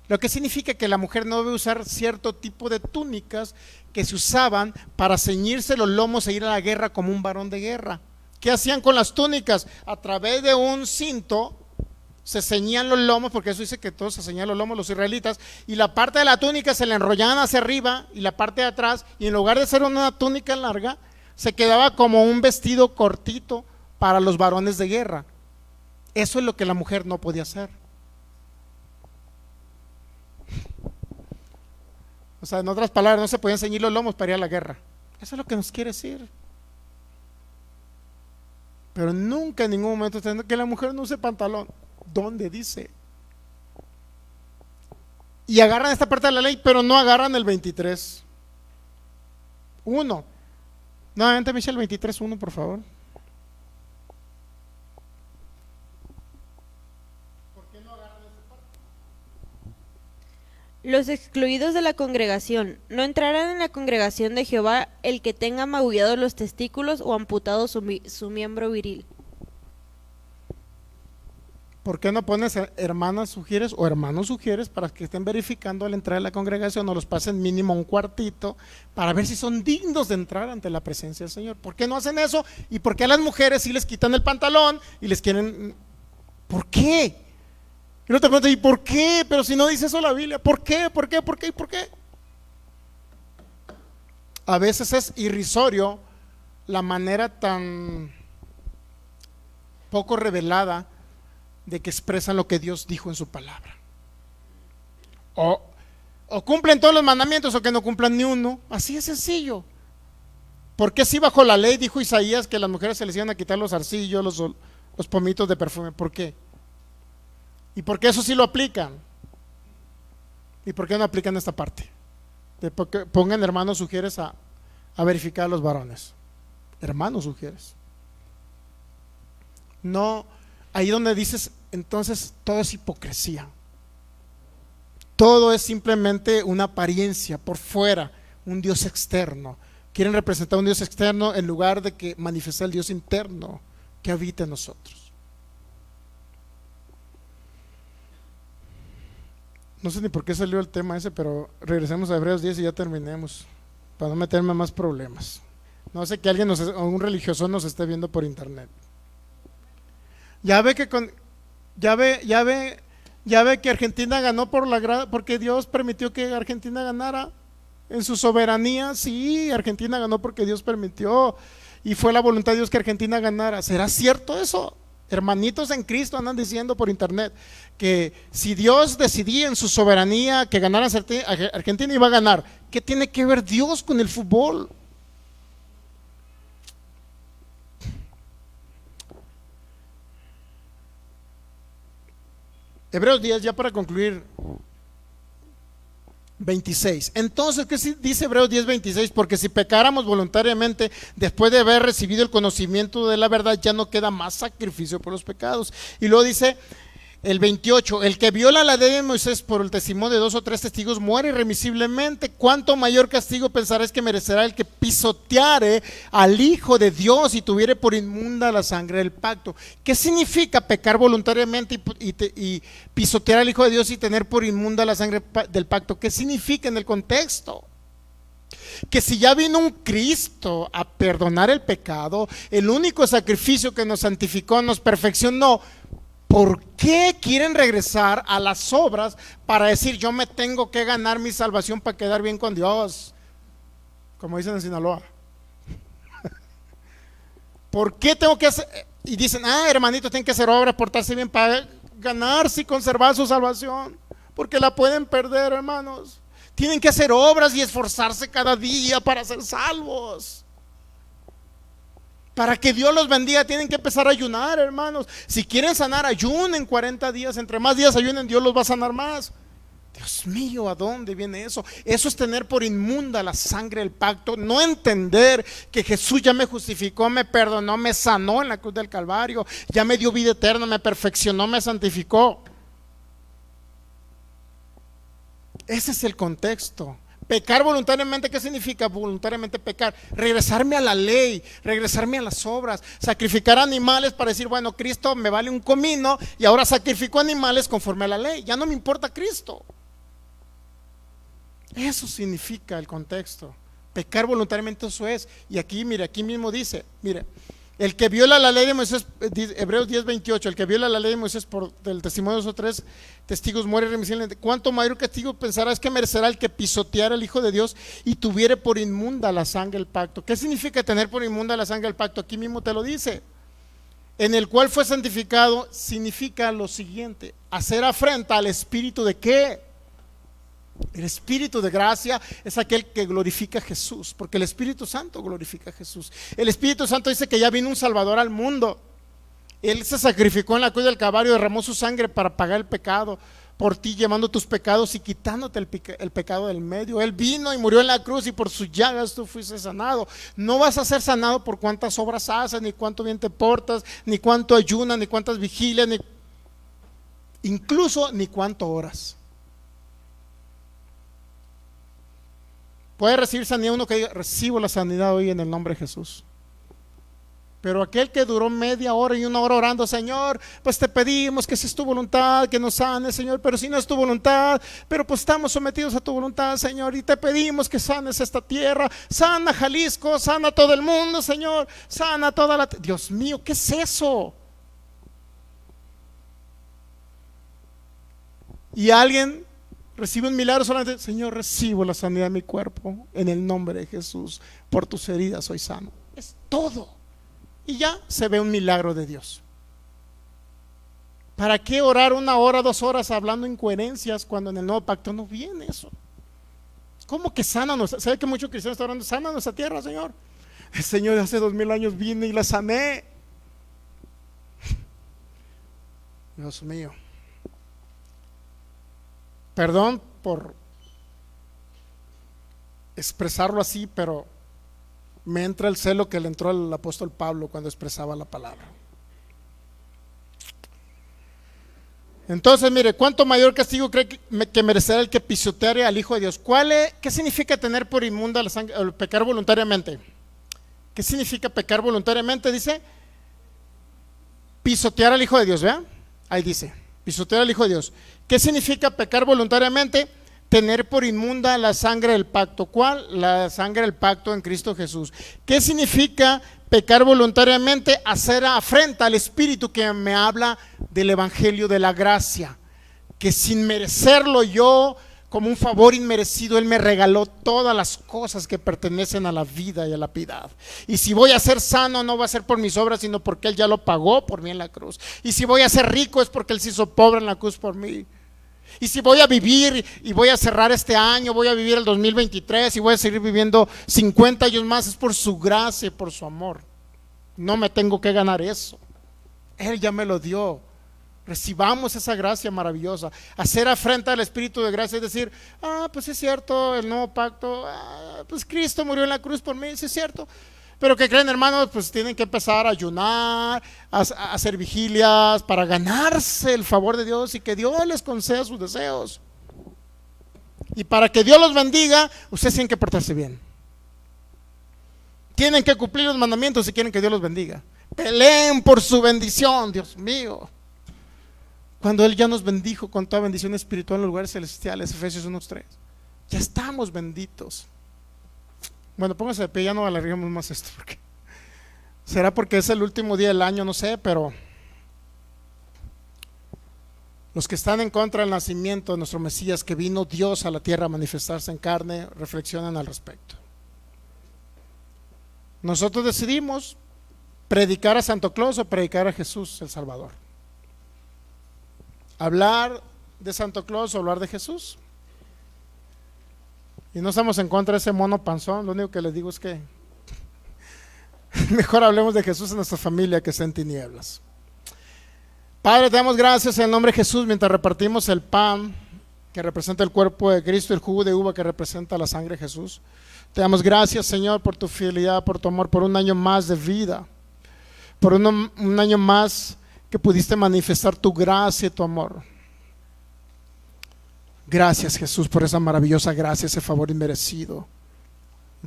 lo que significa que la mujer no debe usar cierto tipo de túnicas que se usaban para ceñirse los lomos e ir a la guerra como un varón de guerra. ¿Qué hacían con las túnicas? A través de un cinto se ceñían los lomos, porque eso dice que todos se ceñían los lomos los israelitas, y la parte de la túnica se la enrollaban hacia arriba y la parte de atrás, y en lugar de ser una túnica larga, se quedaba como un vestido cortito para los varones de guerra. Eso es lo que la mujer no podía hacer. O sea, en otras palabras, no se podían ceñir los lomos para ir a la guerra. Eso es lo que nos quiere decir. Pero nunca en ningún momento está diciendo que la mujer no use pantalón. ¿Dónde dice? Y agarran esta parte de la ley, pero no agarran el 23:1. Nuevamente, Michelle, 23:1, por favor. ¿Por qué no agarran esta parte? Los excluidos de la congregación. No entrarán en la congregación de Jehová el que tenga magullados los testículos o amputado su miembro viril. ¿Por qué no pones hermanas sugieres o hermanos sugieres para que estén verificando al entrar a la congregación, o los pasen mínimo un cuartito para ver si son dignos de entrar ante la presencia del Señor? ¿Por qué no hacen eso? ¿Y por qué a las mujeres sí les quitan el pantalón y les quieren? ¿Por qué? Y no te pregunto, ¿y por qué? Pero si no dice eso la Biblia, ¿por qué? ¿Por qué? ¿Por qué? ¿Y por qué? A veces es irrisorio la manera tan poco revelada de que expresan lo que Dios dijo en su palabra. O cumplen todos los mandamientos o que no cumplan ni uno. Así es sencillo. ¿Por qué si bajo la ley dijo Isaías que a las mujeres se les iban a quitar los zarcillos, los pomitos de perfume? ¿Por qué? ¿Y por qué eso sí lo aplican? ¿Y por qué no aplican esta parte? De porque pongan hermanos sugieres a verificar a los varones. Hermanos sugieres. No, ahí donde dices, entonces todo es hipocresía. Todo es simplemente una apariencia por fuera, un Dios externo. Quieren representar un Dios externo en lugar de que manifestar el Dios interno que habita en nosotros. No sé ni por qué salió el tema ese, pero regresemos a Hebreos 10 y ya terminemos, para no meterme en más problemas. No sé que alguien o un religioso nos esté viendo por internet. Ya ve que ya ve que Argentina ganó porque Dios permitió que Argentina ganara en su soberanía. Sí, Argentina ganó porque Dios permitió y fue la voluntad de Dios que Argentina ganara. ¿Será cierto eso? Hermanitos en Cristo andan diciendo por internet que si Dios decidía en su soberanía que ganara Argentina iba a ganar. ¿Qué tiene que ver Dios con el fútbol? Hebreos 10, ya para concluir, 26. Entonces, ¿qué dice Hebreos 10, 26? Porque si pecáramos voluntariamente después de haber recibido el conocimiento de la verdad, ya no queda más sacrificio por los pecados. Y luego dice el 28, el que viola la ley de Moisés por el testimonio de 2 o 3 testigos muere irremisiblemente. ¿Cuánto mayor castigo pensarás que merecerá el que pisoteare al Hijo de Dios y tuviere por inmunda la sangre del pacto? ¿Qué significa pecar voluntariamente y pisotear al Hijo de Dios y tener por inmunda la sangre del pacto? ¿Qué significa en el contexto? Que si ya vino un Cristo a perdonar el pecado, el único sacrificio que nos santificó, nos perfeccionó, ¿por qué quieren regresar a las obras para decir yo me tengo que ganar mi salvación para quedar bien con Dios? Como dicen en Sinaloa. ¿Por qué tengo que hacer? Y dicen, hermanitos, tienen que hacer obras, portarse bien para ganarse y conservar su salvación, porque la pueden perder, hermanos. Tienen que hacer obras y esforzarse cada día para ser salvos. Para que Dios los bendiga tienen que empezar a ayunar, hermanos. Si quieren sanar, ayunen 40 días. Entre más días ayunen, Dios los va a sanar más. Dios mío, ¿a dónde viene eso? Eso es tener por inmunda la sangre del pacto. No entender que Jesús ya me justificó, me perdonó, me sanó en la cruz del Calvario, ya me dio vida eterna, me perfeccionó, me santificó. Ese es el contexto. Pecar voluntariamente, ¿qué significa voluntariamente pecar? Regresarme a la ley, regresarme a las obras, sacrificar animales para decir, bueno, Cristo me vale un comino y ahora sacrifico animales conforme a la ley, ya no me importa Cristo. Eso significa el contexto. Pecar voluntariamente, eso es. Y aquí, mire, aquí mismo dice, mire, el que viola la ley de Moisés, Hebreos 10, 28, el que viola la ley de Moisés por el testimonio de 2 o 3 testigos muere irremisiblemente. ¿Cuánto mayor castigo pensarás que merecerá el que pisoteara al Hijo de Dios y tuviere por inmunda la sangre del pacto? ¿Qué significa tener por inmunda la sangre del pacto? Aquí mismo te lo dice. En el cual fue santificado, significa lo siguiente: hacer afrenta al espíritu de ¿qué? El Espíritu de gracia es aquel que glorifica a Jesús, porque el Espíritu Santo glorifica a Jesús. El Espíritu Santo dice que ya vino un Salvador al mundo. Él se sacrificó en la cruz del Calvario, derramó su sangre para pagar el pecado por ti, llevando tus pecados y quitándote el pecado del medio. Él vino y murió en la cruz y por sus llagas tú fuiste sanado. No vas a ser sanado por cuántas obras haces, ni cuánto bien te portas, ni cuánto ayunas, ni cuántas vigilias, incluso ni cuánto oras. Puede recibir sanidad uno que diga, recibo la sanidad hoy en el nombre de Jesús. Pero aquel que duró media hora y 1 hora orando, Señor, pues te pedimos que si es tu voluntad, que nos sanes, Señor, pero si no es tu voluntad, pero pues estamos sometidos a tu voluntad, Señor, y te pedimos que sanes esta tierra, sana Jalisco, sana todo el mundo, Señor, sana toda la tierra. Dios mío, ¿qué es eso? Y alguien recibe un milagro solamente, Señor, recibo la sanidad de mi cuerpo en el nombre de Jesús, por tus heridas soy sano. Es todo. Y ya se ve un milagro de Dios. ¿Para qué orar 1 hora, 2 horas hablando incoherencias cuando en el nuevo pacto no viene eso? ¿Cómo que sana nuestra? ¿Sabe que muchos cristianos están orando? Sana nuestra tierra, Señor. El Señor hace 2000 años vine y la sané. Dios mío. Perdón por expresarlo así, pero me entra el celo que le entró al apóstol Pablo cuando expresaba la palabra. Entonces, mire, ¿cuánto mayor castigo cree que merecerá el que pisoteare al Hijo de Dios? ¿Qué significa tener por inmunda la sangre, o pecar voluntariamente? ¿Qué significa pecar voluntariamente? Dice, pisotear al Hijo de Dios, ¿vea? Ahí dice, pisotear al Hijo de Dios. ¿Qué significa pecar voluntariamente? tener por inmunda la sangre del pacto. ¿Cuál? La sangre del pacto en Cristo Jesús. ¿Qué significa pecar voluntariamente? Hacer afrenta al Espíritu que me habla del Evangelio de la gracia, que sin merecerlo yo, como un favor inmerecido, Él me regaló todas las cosas que pertenecen a la vida y a la piedad. Y si voy a ser sano, no va a ser por mis obras, sino porque Él ya lo pagó por mí en la cruz. Y si voy a ser rico, es porque Él se hizo pobre en la cruz por mí. Y si voy a vivir y voy a cerrar este año, voy a vivir el 2023 y voy a seguir viviendo 50 años más, es por su gracia y por su amor. No me tengo que ganar eso. Él ya me lo dio. Recibamos esa gracia maravillosa. Hacer afrenta al Espíritu de gracia es decir, pues es cierto, el nuevo pacto, pues Cristo murió en la cruz por mí, sí es cierto. Pero que creen, hermanos, pues tienen que empezar a ayunar, a hacer vigilias para ganarse el favor de Dios y que Dios les conceda sus deseos. Y para que Dios los bendiga, ustedes tienen que portarse bien. Tienen que cumplir los mandamientos si quieren que Dios los bendiga. Peleen por su bendición, Dios mío. Cuando Él ya nos bendijo con toda bendición espiritual en los lugares celestiales, Efesios 1:3. Ya estamos benditos. Bueno, póngase de pie, ya no alarguemos más esto. Será porque es el último día del año, no sé, pero los que están en contra del nacimiento de nuestro Mesías, que vino Dios a la tierra a manifestarse en carne, reflexionen al respecto. Nosotros decidimos predicar a Santo Claus o predicar a Jesús el Salvador. Hablar de Santo Claus o hablar de Jesús. Y no estamos en contra de ese mono panzón, lo único que les digo es que mejor hablemos de Jesús en nuestra familia que está en tinieblas. Padre, te damos gracias en el nombre de Jesús mientras repartimos el pan que representa el cuerpo de Cristo, el jugo de uva que representa la sangre de Jesús. Te damos gracias, Señor, por tu fidelidad, por tu amor, por un año más de vida, por un año más que pudiste manifestar tu gracia y tu amor. Gracias, Jesús, por esa maravillosa gracia, ese favor inmerecido.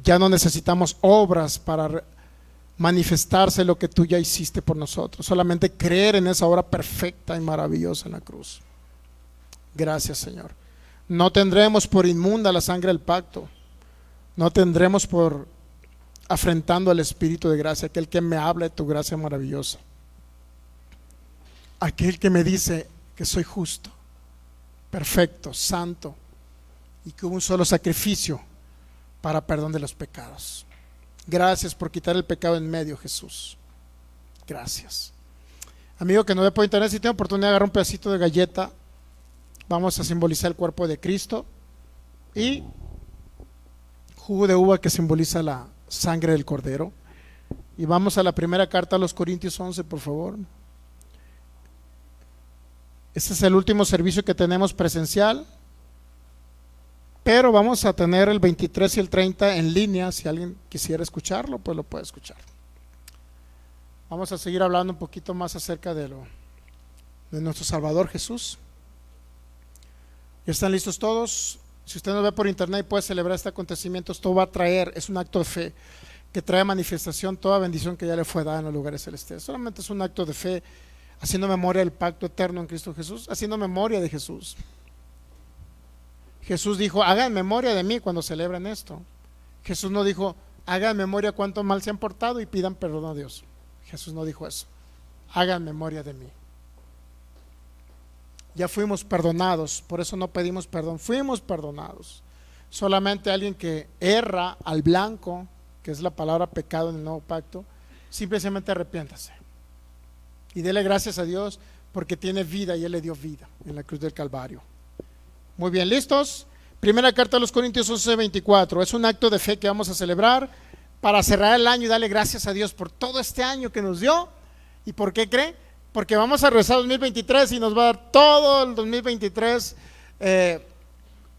Ya no necesitamos obras para manifestarse lo que tú ya hiciste por nosotros, solamente creer en esa obra perfecta y maravillosa en la cruz. Gracias, Señor. No tendremos por inmunda la sangre del pacto, no tendremos por afrentando al Espíritu de gracia, aquel que me habla de tu gracia maravillosa, aquel que me dice que soy justo, perfecto, santo, y que hubo un solo sacrificio para perdón de los pecados. Gracias por quitar el pecado en medio, Jesús. Gracias. Amigo que no ve por internet, si tiene oportunidad de agarrar un pedacito de galleta, vamos a simbolizar el cuerpo de Cristo, y jugo de uva que simboliza la sangre del Cordero. Y vamos a la primera carta a los Corintios 11, por favor. Este es el último servicio que tenemos presencial, pero vamos a tener el 23 y el 30 en línea. Si alguien quisiera escucharlo, pues lo puede escuchar. Vamos a seguir hablando un poquito más acerca de nuestro Salvador Jesús. ¿Ya están listos todos? Si usted nos ve por internet y puede celebrar este acontecimiento, esto va a traer, es un acto de fe que trae manifestación toda bendición que ya le fue dada en los lugares celestiales. Solamente es un acto de fe, haciendo memoria del pacto eterno en Cristo Jesús, haciendo memoria de Jesús. Jesús dijo, hagan memoria de mí cuando celebren esto. Jesús no dijo, hagan memoria cuánto mal se han portado y pidan perdón a Dios. Jesús no dijo eso. Hagan memoria de mí. Ya fuimos perdonados, por eso no pedimos perdón, fuimos perdonados. Solamente alguien que erra al blanco, que es la palabra pecado en el nuevo pacto, simplemente arrepiéntase y dele gracias a Dios porque tiene vida y Él le dio vida en la cruz del Calvario. Muy bien, ¿listos? Primera carta a los Corintios 11:24. Es un acto de fe que vamos a celebrar para cerrar el año y darle gracias a Dios por todo este año que nos dio. ¿Y por qué cree? Porque vamos a regresar 2023 y nos va a dar todo el 2023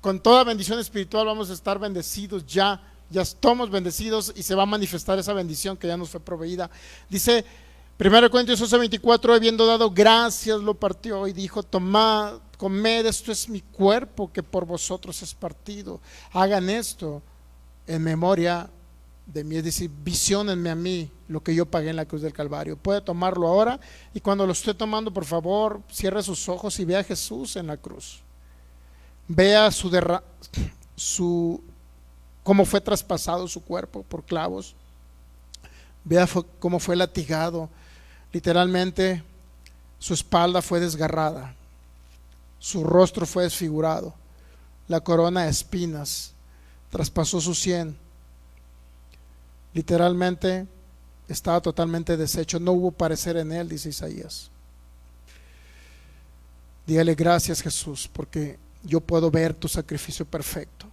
con toda bendición espiritual. Vamos a estar bendecidos ya estamos bendecidos y se va a manifestar esa bendición que ya nos fue proveída. Dice 1 Corintios 11:24, habiendo dado gracias lo partió y dijo, tomad, comed, esto es mi cuerpo que por vosotros es partido, hagan esto en memoria de mí, es decir, visionenme a mí lo que yo pagué en la cruz del Calvario. Puede tomarlo ahora y cuando lo esté tomando, por favor, cierre sus ojos y vea a Jesús en la cruz. Vea su cómo fue traspasado su cuerpo por clavos. Vea cómo fue latigado. Literalmente su espalda fue desgarrada, su rostro fue desfigurado, la corona de espinas traspasó su sien. Literalmente estaba totalmente deshecho, no hubo parecer en él, dice Isaías. Dígale gracias, Jesús, porque yo puedo ver tu sacrificio perfecto.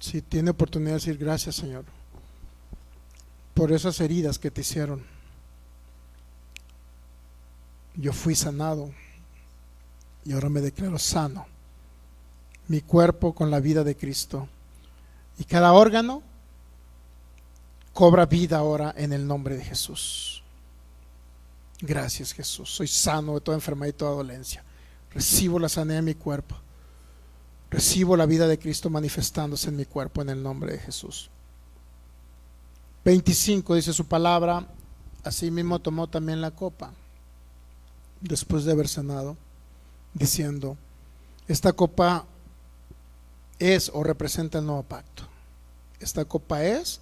Si tiene oportunidad de decir gracias, Señor, por esas heridas que te hicieron, yo fui sanado y ahora me declaro sano, mi cuerpo con la vida de Cristo, y cada órgano cobra vida ahora en el nombre de Jesús. Gracias, Jesús, soy sano de toda enfermedad y toda dolencia. Recibo la sanidad de mi cuerpo, recibo la vida de Cristo manifestándose en mi cuerpo en el nombre de Jesús. 25 dice su palabra: asimismo tomó también la copa después de haber cenado, diciendo: esta copa es o representa el nuevo pacto. Esta copa es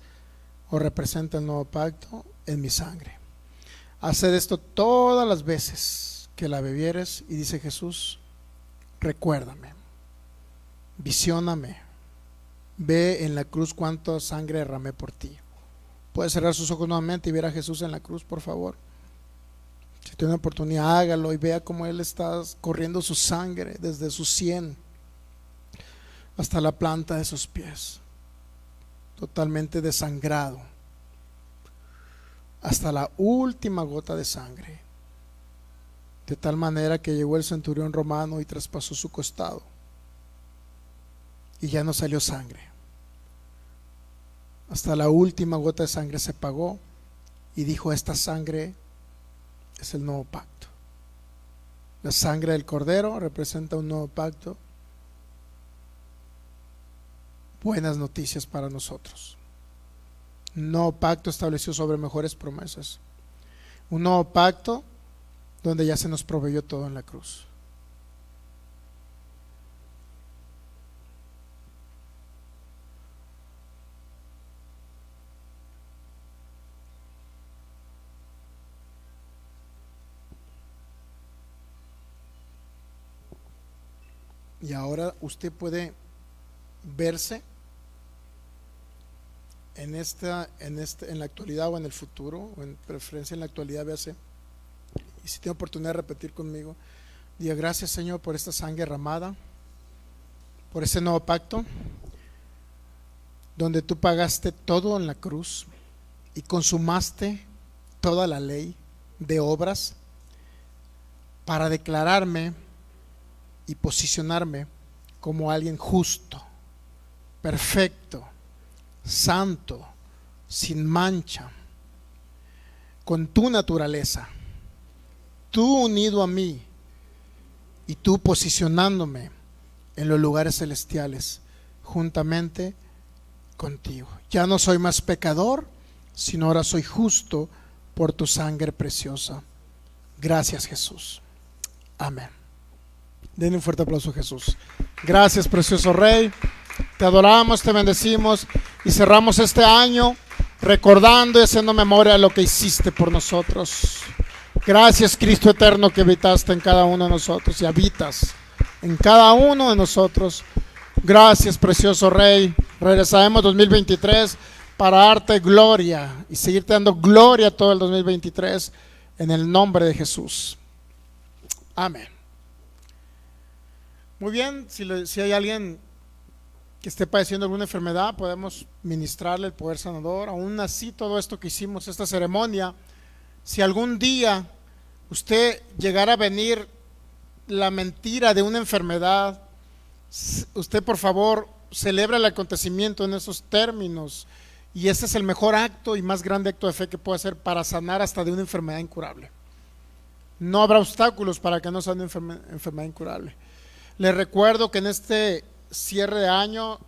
o representa el nuevo pacto en mi sangre. Haced esto todas las veces que la bebieres. Y dice Jesús: recuérdame, visióname, ve en la cruz cuánta sangre derramé por ti. Puede cerrar sus ojos nuevamente y ver a Jesús en la cruz, por favor. Si tiene oportunidad, hágalo y vea cómo Él está corriendo su sangre desde su sien hasta la planta de sus pies, totalmente desangrado, hasta la última gota de sangre, de tal manera que llegó el centurión romano y traspasó su costado y ya no salió sangre. Hasta la última gota de sangre se pagó, y dijo: esta sangre es el nuevo pacto. La sangre del Cordero representa un nuevo pacto. Buenas noticias para nosotros. Un nuevo pacto establecido sobre mejores promesas. Un nuevo pacto donde ya se nos proveyó todo en la cruz. Y ahora usted puede verse en la actualidad o en el futuro, o en preferencia en la actualidad, véase. Y si tiene oportunidad de repetir conmigo, diga: gracias, Señor, por esta sangre derramada, por ese nuevo pacto, donde tú pagaste todo en la cruz y consumaste toda la ley de obras para declararme y posicionarme como alguien justo, perfecto, santo, sin mancha, con tu naturaleza, tú unido a mí y tú posicionándome en los lugares celestiales juntamente contigo. Ya no soy más pecador, sino ahora soy justo por tu sangre preciosa. Gracias, Jesús. Amén. Denle un fuerte aplauso a Jesús. Gracias, precioso Rey. Te adoramos, te bendecimos y cerramos este año recordando y haciendo memoria de lo que hiciste por nosotros. Gracias, Cristo eterno, que habitaste en cada uno de nosotros y habitas en cada uno de nosotros. Gracias, precioso Rey. Regresaremos 2023 para darte gloria y seguirte dando gloria todo el 2023 en el nombre de Jesús. Amén. Muy bien, si hay alguien que esté padeciendo alguna enfermedad, podemos ministrarle el poder sanador. Aún así, todo esto que hicimos, esta ceremonia, si algún día usted llegara a venir la mentira de una enfermedad, usted por favor celebra el acontecimiento en esos términos Y ese es el mejor acto y más grande acto de fe que puede hacer para sanar hasta de una enfermedad incurable. No habrá obstáculos para que no sea una enfermedad incurable. Les recuerdo que en este cierre de año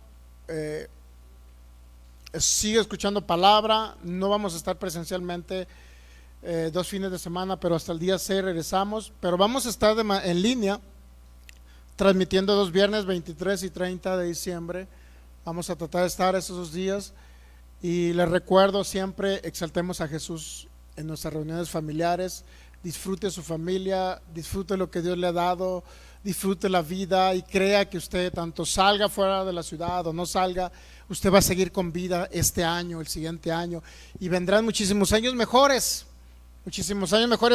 sigue escuchando palabra. No vamos a estar presencialmente 2 fines de semana, pero hasta el día 6 regresamos. Pero vamos a estar en línea transmitiendo 2 viernes, 23 y 30 de diciembre. Vamos a tratar de estar esos 2 días. Y les recuerdo, siempre exaltemos a Jesús en nuestras reuniones familiares. Disfrute su familia, disfrute lo que Dios le ha dado, disfrute la vida y crea que usted, tanto salga fuera de la ciudad o no salga, usted va a seguir con vida este año, el siguiente año, y vendrán muchísimos años mejores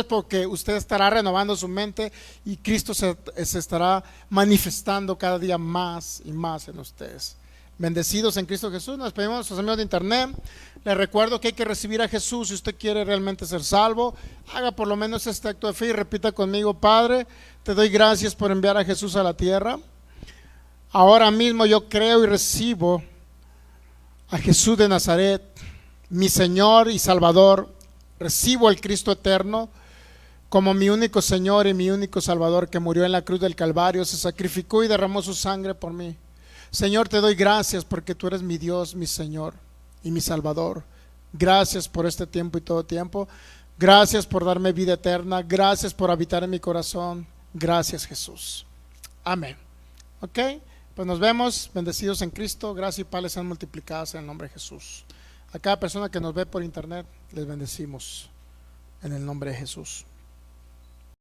porque usted estará renovando su mente y Cristo se estará manifestando cada día más y más en ustedes. Bendecidos en Cristo Jesús. Nos despedimos de nuestros amigos de internet. Les recuerdo que hay que recibir a Jesús. Si usted quiere realmente ser salvo, haga por lo menos este acto de fe y repita conmigo: Padre, te doy gracias por enviar a Jesús a la tierra. Ahora mismo yo creo y recibo a Jesús de Nazaret, mi Señor y Salvador. Recibo al Cristo eterno como mi único Señor y mi único Salvador, que murió en la cruz del Calvario, se sacrificó y derramó su sangre por mí. Señor, te doy gracias porque tú eres mi Dios, mi Señor y mi Salvador. Gracias por este tiempo y todo tiempo. Gracias por darme vida eterna. Gracias por habitar en mi corazón. Gracias, Jesús. Amén. Ok, pues nos vemos. Bendecidos en Cristo. Gracias y paz les sean multiplicadas en el nombre de Jesús. A cada persona que nos ve por internet, les bendecimos en el nombre de Jesús.